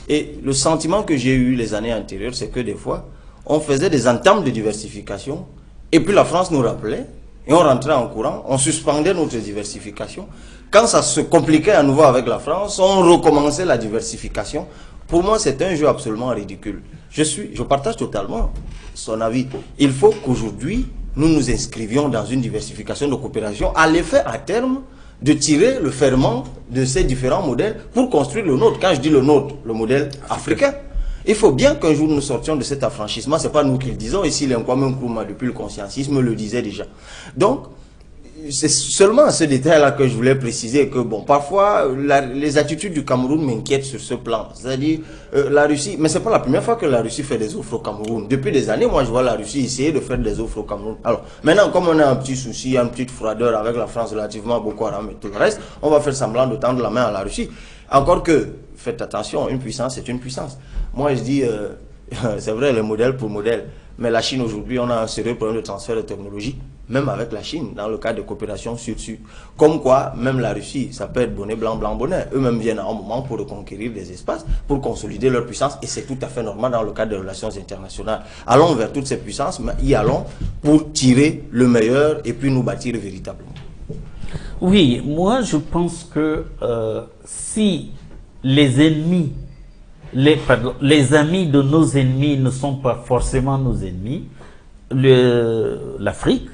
Et le sentiment que j'ai eu les années antérieures, c'est que des fois, on faisait des entames de diversification, et puis la France nous rappelait, et on rentrait en courant, on suspendait notre diversification. Quand ça se compliquait à nouveau avec la France, on recommençait la diversification. Pour moi, c'est un jeu absolument ridicule. Je partage totalement son avis. Il faut qu'aujourd'hui, nous nous inscrivions dans une diversification de coopération à l'effet à terme de tirer le ferment de ces différents modèles pour construire le nôtre. Quand je dis le nôtre, le modèle africain. Il faut bien qu'un jour nous sortions de cet affranchissement. Ce n'est pas nous qui le disons. Ici, Kwame Nkrumah, depuis le conscientisme, le disait déjà. Donc, c'est seulement à ce détail-là que je voulais préciser que, bon, parfois, les attitudes du Cameroun m'inquiètent sur ce plan. C'est-à-dire, la Russie, mais ce n'est pas la première fois que la Russie fait des offres au Cameroun. Depuis des années, moi, je vois la Russie essayer de faire des offres au Cameroun. Alors, maintenant, comme on a un petit souci, une petite froideur avec la France relativement à Boko Haram et tout le reste, on va faire semblant de tendre la main à la Russie. Encore que, faites attention, une puissance, c'est une puissance. Moi, je dis, c'est vrai, le modèle pour modèle. Mais la Chine, aujourd'hui, on a un sérieux problème de transfert de technologie, même avec la Chine, dans le cadre de coopération sud-sud. Comme quoi, même la Russie, ça peut être bonnet, blanc, blanc, bonnet. Eux-mêmes viennent à un moment pour reconquérir des espaces, pour consolider leur puissance, et c'est tout à fait normal dans le cadre des relations internationales. Allons vers toutes ces puissances, mais y allons pour tirer le meilleur et puis nous bâtir véritablement. Oui, moi je pense que si les ennemis, les amis de nos ennemis ne sont pas forcément nos ennemis, l'Afrique,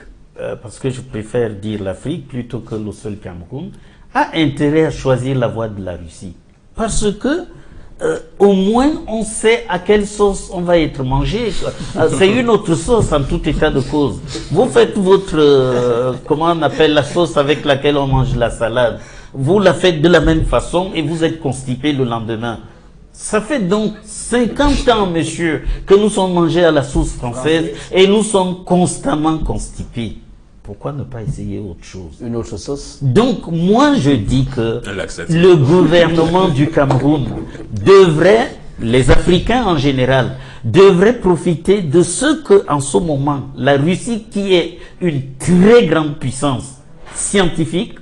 parce que je préfère dire l'Afrique plutôt que le seul Cameroun, a intérêt à choisir la voie de la Russie. Parce que au moins on sait à quelle sauce on va être mangé. C'est une autre sauce en tout état de cause. Vous faites votre, comment on appelle la sauce avec laquelle on mange la salade. Vous la faites de la même façon et vous êtes constipé le lendemain. Ça fait donc 50 ans, monsieur, que nous sommes mangés à la sauce française et nous sommes constamment constipés. Pourquoi ne pas essayer autre chose? Une autre sauce? Donc, moi, je dis que le gouvernement du Cameroun devrait, les Africains en général, devraient profiter de ce que, en ce moment, la Russie, qui est une très grande puissance scientifique,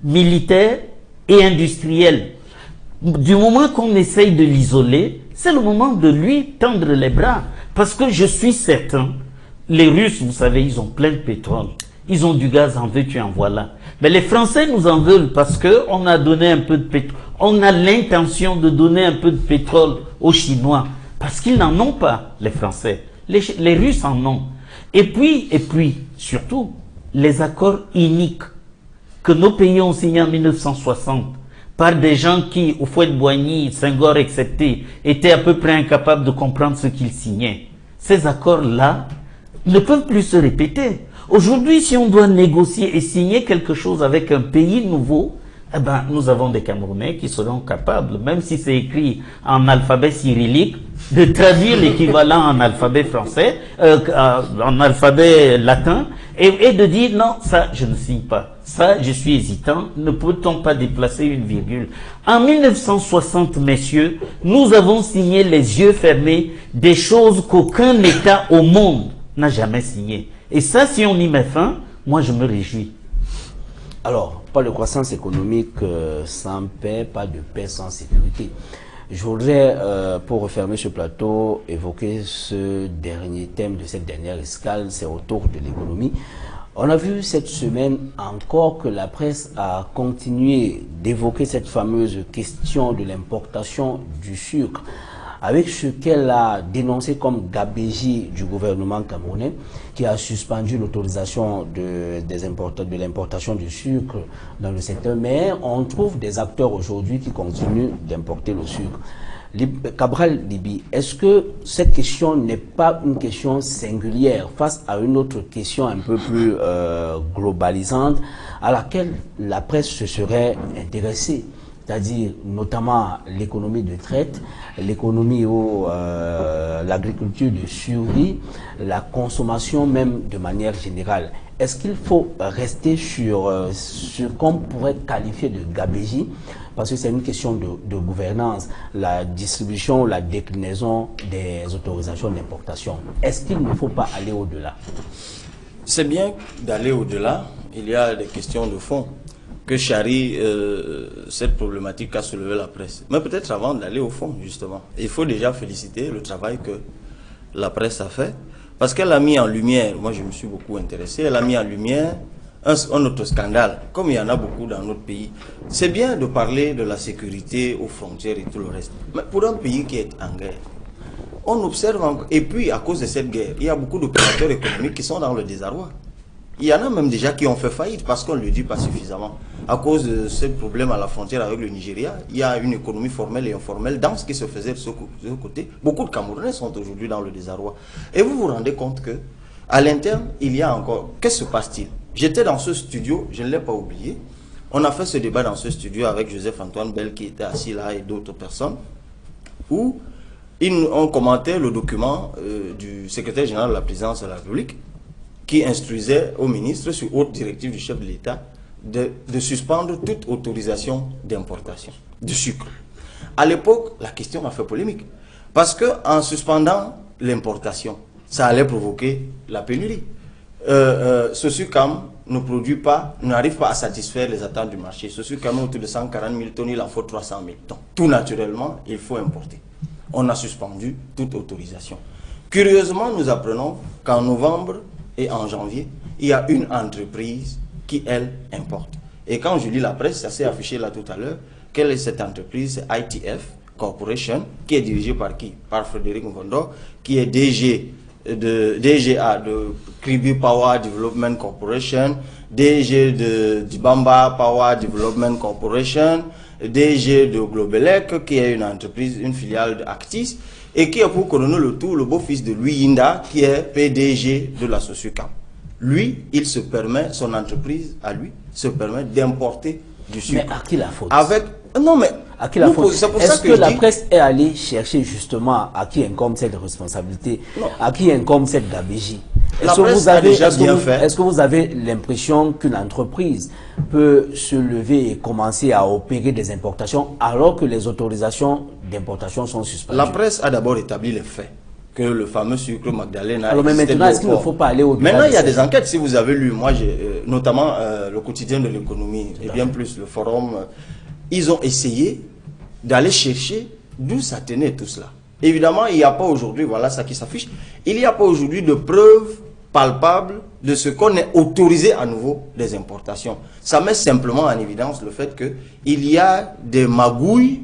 militaire et industrielle, du moment qu'on essaye de l'isoler, c'est le moment de lui tendre les bras. Parce que je suis certain, les Russes, vous savez, ils ont plein de pétrole. Ils ont du gaz, en veux-tu, en voilà. Mais les Français nous en veulent parce qu'on a donné un peu de pétrole. On a l'intention de donner un peu de pétrole aux Chinois. Parce qu'ils n'en ont pas, les Français. Les Russes en ont. Et puis, surtout, les accords iniques que nos pays ont signés en 1960 par des gens qui, au Houphouët-Boigny, Senghor excepté, étaient à peu près incapables de comprendre ce qu'ils signaient. Ces accords-là ne peuvent plus se répéter. Aujourd'hui, si on doit négocier et signer quelque chose avec un pays nouveau, eh ben, nous avons des Camerounais qui seront capables, même si c'est écrit en alphabet cyrillique, de traduire l'équivalent en alphabet français, en alphabet latin, et de dire non, ça, je ne signe pas. Ça, je suis hésitant. Ne peut-on pas déplacer une virgule? En 1960, messieurs, nous avons signé les yeux fermés des choses qu'aucun État au monde n'a jamais signées. Et ça, si on y met fin, moi, je me réjouis. Alors, pas de croissance économique sans paix, pas de paix sans sécurité. Je voudrais, pour refermer ce plateau, évoquer ce dernier thème de cette dernière escale, c'est autour de l'économie. On a vu cette semaine encore que la presse a continué d'évoquer cette fameuse question de l'importation du sucre. avec ce qu'elle a dénoncé comme gabegie du gouvernement camerounais, qui a suspendu l'autorisation de l'importation du sucre dans le secteur. Mais on trouve des acteurs aujourd'hui qui continuent d'importer le sucre. Cabral Libi, est-ce que cette question n'est pas une question singulière face à une autre question un peu plus globalisante à laquelle la presse se serait intéressée, c'est-à-dire notamment l'économie de traite, l'économie où l'agriculture de survie, la consommation même de manière générale? Est-ce qu'il faut rester sur ce qu'on pourrait qualifier de gabegie, parce que c'est une question de gouvernance, la distribution, la déclinaison des autorisations d'importation? Est-ce qu'il ne faut pas aller au-delà? C'est bien d'aller au-delà. Il y a des questions de fond que charrie cette problématique qu'a soulevé la presse. Mais peut-être avant d'aller au fond, justement, il faut déjà féliciter le travail que la presse a fait, parce qu'elle a mis en lumière, moi je me suis beaucoup intéressé, elle a mis en lumière un autre scandale, comme il y en a beaucoup dans notre pays. C'est bien de parler de la sécurité aux frontières et tout le reste, mais pour un pays qui est en guerre, on observe encore, et puis à cause de cette guerre, il y a beaucoup d'opérateurs économiques qui sont dans le désarroi. Il y en a même déjà qui ont fait faillite parce qu'on ne le dit pas suffisamment. À cause de ce problème à la frontière avec le Nigeria, il y a une économie formelle et informelle dans ce qui se faisait de ce côté. Beaucoup de Camerounais sont aujourd'hui dans le désarroi. Et vous vous rendez compte que à l'interne, il y a encore... Qu'est-ce qui se passe-t-il? J'étais dans ce studio, je ne l'ai pas oublié. On a fait ce débat dans ce studio avec Joseph-Antoine Bell qui était assis là et d'autres personnes, où on commentait le document du secrétaire général de la présidence de la République qui instruisait au ministre, sur haute directive du chef de l'État, de suspendre toute autorisation d'importation de sucre. À l'époque, la question a fait polémique. Parce qu'en suspendant l'importation, ça allait provoquer la pénurie. Ce sucre n'arrive pas à satisfaire les attentes du marché. Ce sucre autour de 140 000 tonnes, il en faut 300 000 tonnes. Tout naturellement, il faut importer. On a suspendu toute autorisation. Curieusement, nous apprenons qu'en novembre et en janvier, il y a une entreprise qui, elle, importe. Et quand je lis la presse, ça s'est affiché là tout à l'heure, quelle est cette entreprise? C'est ITF Corporation, qui est dirigée par qui? Par Frédéric Mvondo, qui est DGA de Kribi Power Development Corporation, DG de Dibamba Power Development Corporation, DG de Globelec, qui est une entreprise, une filiale d'Actis, et qui est pour couronner le tout le beau-fils de Louis Yinda, qui est PDG de la Sosucam. Lui, il se permet, son entreprise à lui, se permet d'importer du sucre. Mais à qui la faute? Non, mais à qui la faute? Est-ce que la presse est allée chercher justement à qui incombe cette responsabilité, à qui incombe cette gabegie? Est-ce que vous avez l'impression qu'une entreprise peut se lever et commencer à opérer des importations alors que les autorisations d'importation sont suspendues? La presse a d'abord établi les faits. Que le fameux sucre Magdalena... Alors mais maintenant, est-ce qu'il ne faut pas aller au-delà? Maintenant, il y a des enquêtes, si vous avez lu, moi, notamment le quotidien de l'économie, et bien plus le forum, ils ont essayé d'aller chercher d'où ça tenait tout cela. Évidemment, il n'y a pas aujourd'hui, voilà ça qui s'affiche, il n'y a pas aujourd'hui de preuves palpables de ce qu'on est autorisé à nouveau des importations. Ça met simplement en évidence le fait qu'il y a des magouilles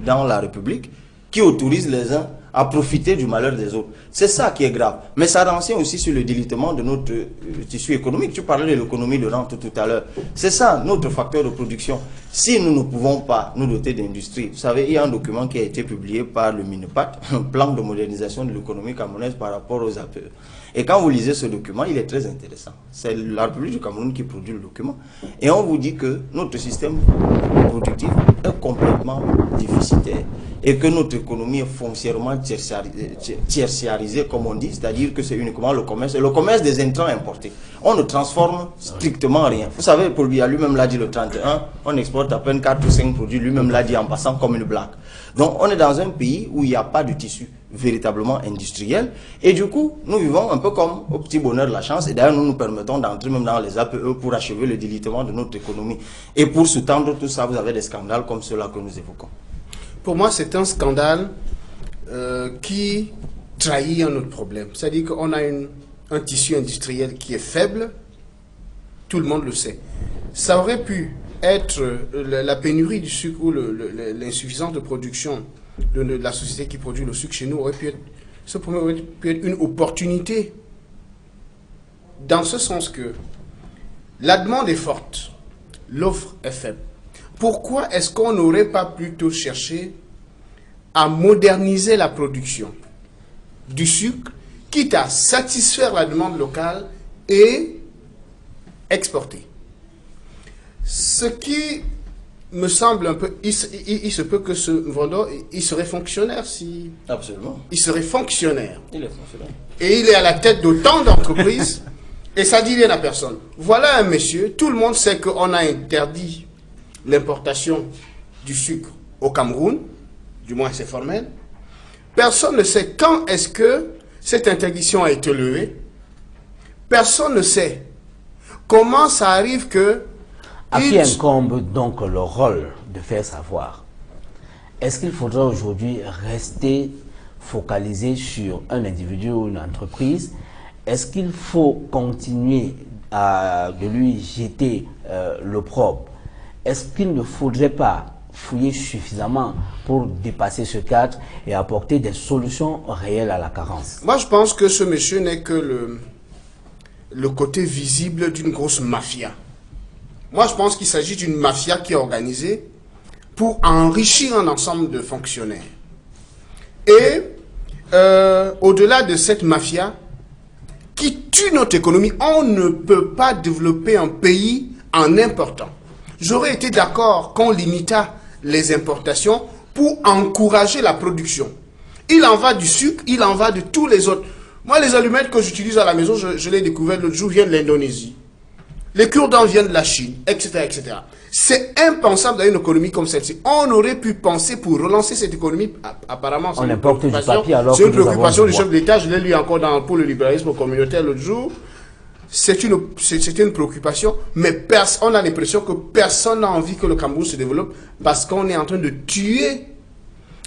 dans la République qui autorisent les uns à profiter du malheur des autres. C'est ça qui est grave. Mais ça renseigne aussi sur le délitement de notre tissu économique. Tu parlais de l'économie de rente tout à l'heure. C'est ça, notre facteur de production. Si nous ne pouvons pas nous doter d'industrie, vous savez, il y a un document qui a été publié par le MINEPAT, un plan de modernisation de l'économie camerounaise par rapport aux APE. Et quand vous lisez ce document, il est très intéressant. C'est la République du Cameroun qui produit le document. Et on vous dit que notre système productif est complètement déficitaire. Et que notre économie est foncièrement tertiarisée, comme on dit, c'est-à-dire que c'est uniquement le commerce, et le commerce des intrants importés. On ne transforme strictement rien. Vous savez, Paul Biya lui-même l'a dit le 31, on exporte à peine 4 ou 5 produits, lui-même l'a dit en passant comme une blague. Donc on est dans un pays où il n'y a pas de tissu véritablement industriel, et du coup, nous vivons un peu comme au petit bonheur de la chance, et d'ailleurs nous nous permettons d'entrer même dans les APE pour achever le délitement de notre économie. Et pour sous-tendre tout ça, vous avez des scandales comme ceux-là que nous évoquons. Pour moi, c'est un scandale qui trahit un autre problème. C'est-à-dire qu'on a un tissu industriel qui est faible, tout le monde le sait. Ça aurait pu être la pénurie du sucre ou l'insuffisance de production de la société qui produit le sucre chez nous aurait pu être, ce problème aurait pu être une opportunité. Dans ce sens que la demande est forte, l'offre est faible. Pourquoi est-ce qu'on n'aurait pas plutôt cherché à moderniser la production du sucre, quitte à satisfaire la demande locale et exporter? Ce qui me semble un peu... Il se peut que ce vendeur, il serait fonctionnaire si... Absolument. Il serait fonctionnaire. Il est fonctionnaire. Et il est à la tête d'autant d'entreprises et ça dit rien à personne. Voilà un monsieur, tout le monde sait qu'on a interdit l'importation du sucre au Cameroun, du moins c'est formel. Personne ne sait quand est-ce que cette interdiction a été levée. Personne ne sait comment ça arrive que... À qui incombe donc le rôle de faire savoir? Est-ce qu'il faudrait aujourd'hui rester focalisé sur un individu ou une entreprise? Est-ce qu'il faut continuer de lui jeter l'opprobre? Est-ce qu'il ne faudrait pas fouiller suffisamment pour dépasser ce cadre et apporter des solutions réelles à la carence? Moi, je pense que ce monsieur n'est que le côté visible d'une grosse mafia. Moi, je pense qu'il s'agit d'une mafia qui est organisée pour enrichir un ensemble de fonctionnaires. Et au-delà de cette mafia qui tue notre économie, on ne peut pas développer un pays en important. J'aurais été d'accord qu'on limitât les importations pour encourager la production. Il en va du sucre, il en va de tous les autres. Moi, les allumettes que j'utilise à la maison, je l'ai découvert l'autre jour, viennent de l'Indonésie. Les cure-dents viennent de la Chine, etc., etc. C'est impensable dans une économie comme celle-ci. On aurait pu penser pour relancer cette économie, apparemment, c'est une préoccupation, du chef de l'État. Je l'ai lu encore pour le libéralisme communautaire l'autre jour. C'était une préoccupation, mais on a l'impression que personne n'a envie que le Cameroun se développe parce qu'on est en train de tuer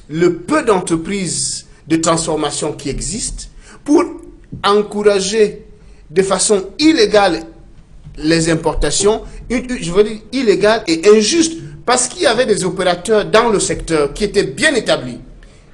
le peu d'entreprises de transformation qui existent pour encourager de façon illégale les importations, je veux dire illégales et injustes, parce qu'il y avait des opérateurs dans le secteur qui étaient bien établis,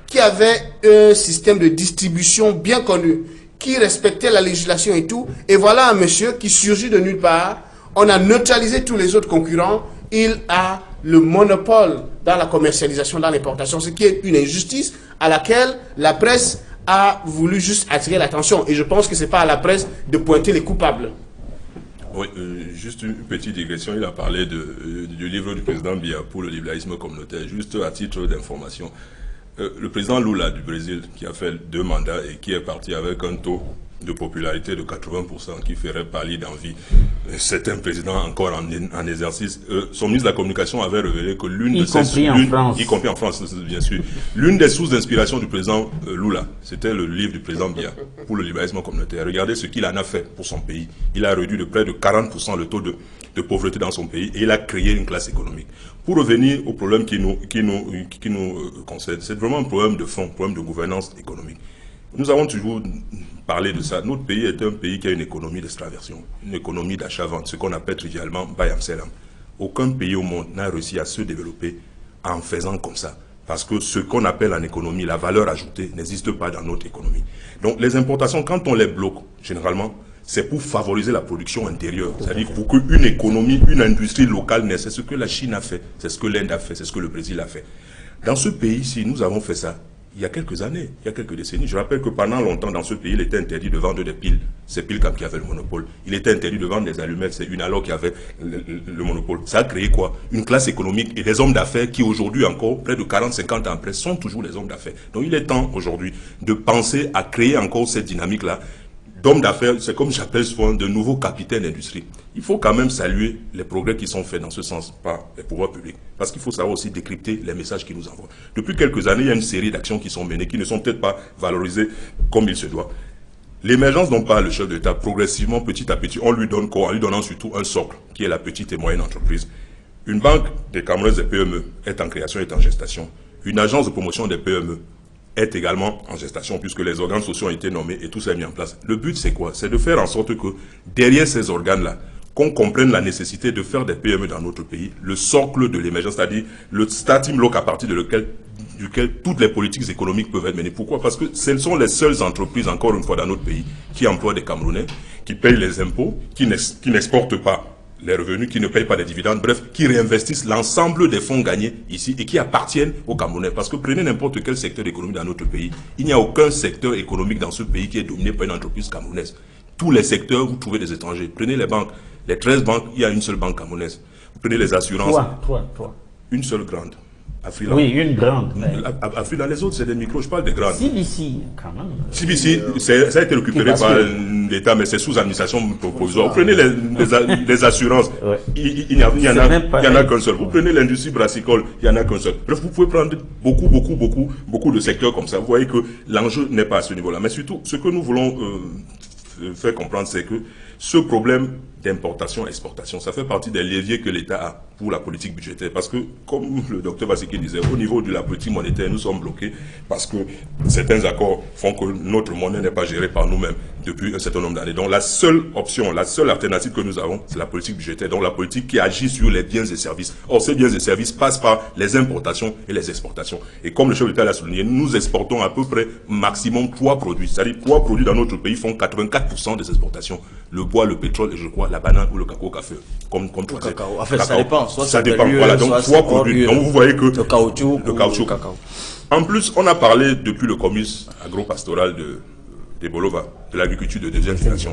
qui avaient un système de distribution bien connu, qui respectait la législation et tout, et voilà un monsieur qui surgit de nulle part, on a neutralisé tous les autres concurrents, il a le monopole dans la commercialisation, dans l'importation, ce qui est une injustice à laquelle la presse a voulu juste attirer l'attention, et je pense que ce n'est pas à la presse de pointer les coupables. Oui, juste une petite digression, il a parlé du livre du président Biya pour le libéralisme communautaire, juste à titre d'information. Le président Lula du Brésil, qui a fait 2 mandats et qui est parti avec un taux de popularité de 80% qui ferait pâlir d'envie certains présidents encore en exercice. Son ministre de la Communication avait révélé que y compris en France, bien sûr, l'une des sources d'inspiration du président Lula, c'était le livre du président Biya pour le libéralisme communautaire. Regardez ce qu'il en a fait pour son pays. Il a réduit de près de 40% le taux de pauvreté dans son pays et il a créé une classe économique. Pour revenir au problème qui nous concerne, c'est vraiment un problème de fond, un problème de gouvernance économique. Nous avons toujours parlé de ça. Notre pays est un pays qui a une économie d'extraversion, une économie d'achat-vente, ce qu'on appelle trivialement Bayam Selam. Aucun pays au monde n'a réussi à se développer en faisant comme ça. Parce que ce qu'on appelle en économie, la valeur ajoutée, n'existe pas dans notre économie. Donc les importations, quand on les bloque, généralement, c'est pour favoriser la production intérieure. C'est-à-dire pour qu'une économie, une industrie locale naisse. C'est ce que la Chine a fait, c'est ce que l'Inde a fait, c'est ce que le Brésil a fait. Dans ce pays-ci, nous avons fait ça il y a quelques années, il y a quelques décennies. Je rappelle que pendant longtemps, dans ce pays, il était interdit de vendre des piles. C'est Pilcam qui avait le monopole. Il était interdit de vendre des allumettes. C'est Unalog qui avait le monopole. Ça a créé quoi? Une classe économique et des hommes d'affaires qui aujourd'hui encore, près de 40-50 ans après, sont toujours des hommes d'affaires. Donc il est temps aujourd'hui de penser à créer encore cette dynamique-là d'hommes d'affaires. C'est comme j'appelle souvent de nouveaux capitaines d'industrie. Il faut quand même saluer les progrès qui sont faits dans ce sens par les pouvoirs publics. Parce qu'il faut savoir aussi décrypter les messages qu'ils nous envoient. Depuis quelques années, il y a une série d'actions qui sont menées, qui ne sont peut-être pas valorisées comme il se doit. L'émergence dont parle le chef d'État, progressivement, petit à petit, on lui donne quoi? En lui donnant surtout un socle, qui est la petite et moyenne entreprise. Une banque des Camerounaises des PME est en création, est en gestation. Une agence de promotion des PME est également en gestation, puisque les organes sociaux ont été nommés et tout ça est mis en place. Le but, c'est quoi? C'est de faire en sorte que, derrière ces organes-là, qu'on comprenne la nécessité de faire des PME dans notre pays, le socle de l'émergence, c'est-à-dire le starting block à partir de lequel duquel toutes les politiques économiques peuvent être menées. Pourquoi? Parce que ce sont les seules entreprises, encore une fois, dans notre pays, qui emploient des Camerounais, qui payent les impôts, qui n'exportent pas les revenus, qui ne payent pas les dividendes, bref, qui réinvestissent l'ensemble des fonds gagnés ici et qui appartiennent aux Camerounais. Parce que prenez n'importe quel secteur économique dans notre pays, il n'y a aucun secteur économique dans ce pays qui est dominé par une entreprise camerounaise. Tous les secteurs, vous trouvez des étrangers. Prenez les banques, les 13 banques, il y a une seule banque camerounaise. Vous prenez les assurances. Toi. Une seule grande. Afriland. Oui, une grande. Afriland, les autres, c'est des micros, je parle des grandes. CBC, quand même. CBC, ça a été récupéré par l'État, mais c'est sous administration provisoire. Vous prenez les assurances, Ouais. il n'y en a qu'un seul. Vous prenez l'industrie brassicole, il n'y en a qu'un seul. Bref, vous pouvez prendre beaucoup de secteurs comme ça. Vous voyez que l'enjeu n'est pas à ce niveau-là. Mais surtout, ce que nous voulons faire comprendre, c'est que ce problème d'importation-exportation, ça fait partie des leviers que l'État a pour la politique budgétaire. Parce que, comme le docteur Basiki disait, au niveau de la politique monétaire, nous sommes bloqués parce que certains accords font que notre monnaie n'est pas gérée par nous-mêmes depuis un certain nombre d'années. Donc la seule option, la seule alternative que nous avons, c'est la politique budgétaire. Donc la politique qui agit sur les biens et services. Or, ces biens et services passent par les importations et les exportations. Et comme le chef d'État l'a souligné, nous exportons à peu près maximum 3 produits. C'est-à-dire 3 produits dans notre pays font 84% des exportations. Le bois, le pétrole et je crois la banane ou le cacao-café. Comme le cacao. En fait, ça dépend. Soit ça dépend. Voilà, donc 3 produits. Donc vous voyez que le caoutchouc. Le cacao. En plus, on a parlé depuis le comice agro-pastoral de Bolova, de l'agriculture de deuxième génération.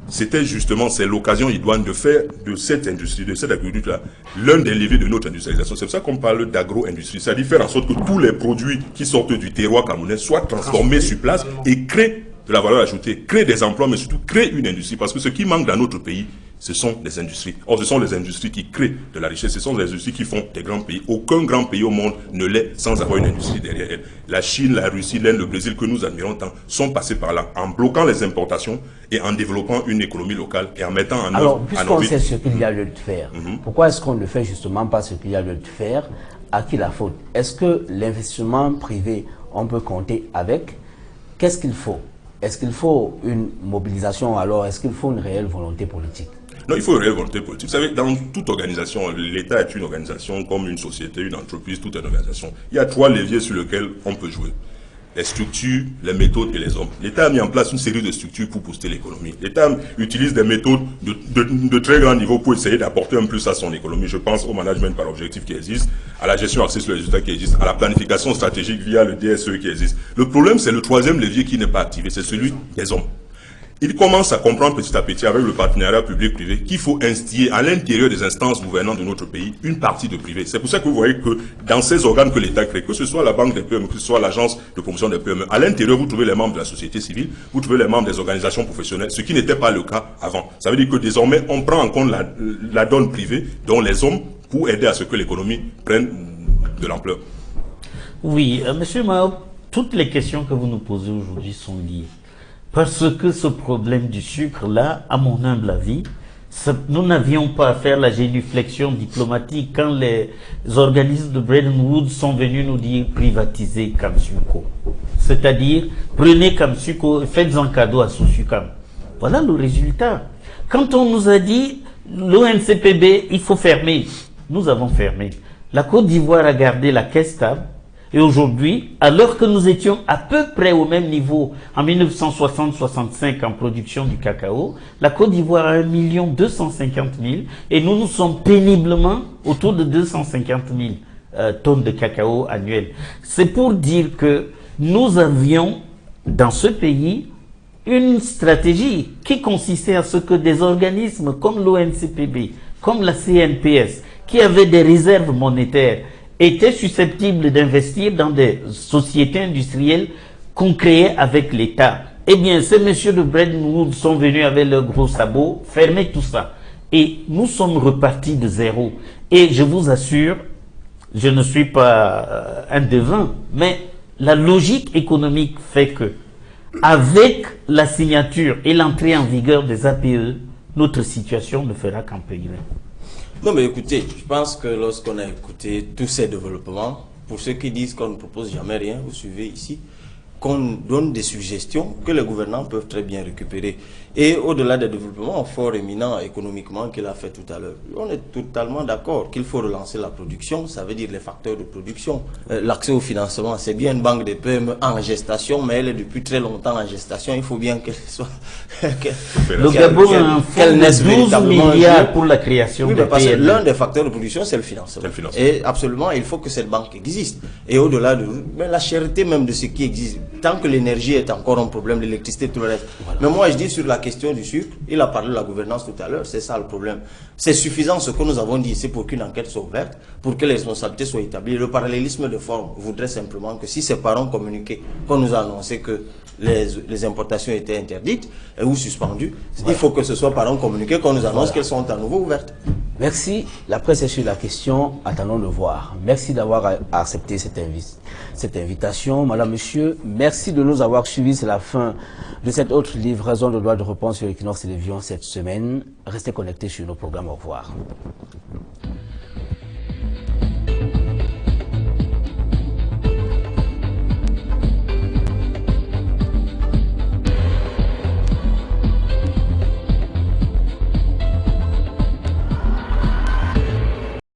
C'était justement, c'est l'occasion idoine de faire de cette industrie, de cette agriculture-là, l'un des leviers de notre industrialisation. C'est pour ça qu'on parle d'agro-industrie, c'est-à-dire faire en sorte que tous les produits qui sortent du terroir camerounais soient transformés sur place et créent de la valeur ajoutée, créer des emplois, mais surtout créer une industrie. Parce que ce qui manque dans notre pays, ce sont les industries. Or, ce sont les industries qui créent de la richesse. Ce sont les industries qui font des grands pays. Aucun grand pays au monde ne l'est sans avoir une industrie derrière elle. La Chine, la Russie, l'Inde, le Brésil, que nous admirons tant, sont passés par là, en bloquant les importations et en développant une économie locale et en mettant en œuvre... Alors, puisqu'on sait ce qu'il y a lieu de faire, pourquoi est-ce qu'on ne fait justement pas ce qu'il y a lieu de faire? À qui la faute? Est-ce que l'investissement privé, on peut compter avec? Qu'est-ce qu'il faut? Est-ce qu'il faut une mobilisation alors? Est-ce qu'il faut une réelle volonté politique? Non, il faut une réelle volonté politique. Vous savez, dans toute organisation, l'État est une organisation comme une société, une entreprise, toute une organisation. Il y a 3 leviers sur lesquels on peut jouer. Les structures, les méthodes et les hommes. L'État a mis en place une série de structures pour booster l'économie. L'État utilise des méthodes de très grand niveau pour essayer d'apporter un plus à son économie. Je pense au management par objectif qui existe, à la gestion axée sur les résultats qui existe, à la planification stratégique via le DSE qui existe. Le problème, c'est le 3e levier qui n'est pas activé, c'est celui des hommes. Il commence à comprendre petit à petit avec le partenariat public-privé qu'il faut instiller à l'intérieur des instances gouvernantes de notre pays une partie de privé. C'est pour ça que vous voyez que dans ces organes que l'État crée, que ce soit la Banque des PME, que ce soit l'Agence de promotion des PME, à l'intérieur vous trouvez les membres de la société civile, vous trouvez les membres des organisations professionnelles, ce qui n'était pas le cas avant. Ça veut dire que désormais on prend en compte la donne privée, dont les hommes, pour aider à ce que l'économie prenne de l'ampleur. Oui, Monsieur Mao, toutes les questions que vous nous posez aujourd'hui sont liées. Parce que ce problème du sucre-là, à mon humble avis, nous n'avions pas à faire la génuflexion diplomatique quand les organismes de Bretton Woods sont venus nous dire privatiser Kamsuko. C'est-à-dire, prenez Kamsuko et faites-en cadeau à Sosukam. Voilà le résultat. Quand on nous a dit l'ONCPB, il faut fermer, nous avons fermé. La Côte d'Ivoire a gardé la caisse stable. Et aujourd'hui, alors que nous étions à peu près au même niveau en 1960-65 en production du cacao, la Côte d'Ivoire a 1 250 000 et nous sommes péniblement autour de 250 000 tonnes de cacao annuelles. C'est pour dire que nous avions dans ce pays une stratégie qui consistait à ce que des organismes comme l'ONCPB, comme la CNPS, qui avaient des réserves monétaires, étaient susceptibles d'investir dans des sociétés industrielles qu'on créait avec l'État. Eh bien, ces messieurs de Bretton Woods sont venus avec leurs gros sabots, fermer tout ça. Et nous sommes repartis de zéro. Et je vous assure, je ne suis pas un devin, mais la logique économique fait que, avec la signature et l'entrée en vigueur des APE, notre situation ne fera qu'empirer. Non mais écoutez, je pense que lorsqu'on a écouté tous ces développements, pour ceux qui disent qu'on ne propose jamais rien, vous suivez ici, qu'on donne des suggestions que les gouvernants peuvent très bien récupérer. Et au-delà des développements fort éminents économiquement qu'il a fait tout à l'heure, on est totalement d'accord qu'il faut relancer la production, ça veut dire les facteurs de production. L'accès au financement, c'est bien une banque de PME en gestation, mais elle est depuis très longtemps en gestation, il faut bien qu'elle soit... Le Gabon a un fonds de 12 milliards pour la création de PME. L'un des facteurs de production, c'est le financement. Et absolument, il faut que cette banque existe. Et au-delà de la cherté même de ce qui existe, tant que l'énergie est encore un problème, l'électricité, tout le reste. Voilà. Mais moi, je dis sur la question du sucre, il a parlé de la gouvernance tout à l'heure, c'est ça le problème. C'est suffisant ce que nous avons dit, c'est pour qu'une enquête soit ouverte, pour que les responsabilités soient établies. Le parallélisme de forme voudrait simplement que si ces parents communiquaient, qu'on nous a annoncé que les importations étaient interdites ou suspendues, il faut que ce soit par un communiqué qu'on nous annonce qu'elles sont à nouveau ouvertes. Merci. La presse est sur la question. Attendons de voir. Merci d'avoir accepté cette invitation. Madame, Monsieur, merci de nous avoir suivis. C'est la fin de cette autre livraison de droit de réponse sur Equinox Télévision cette semaine. Restez connectés sur nos programmes. Au revoir.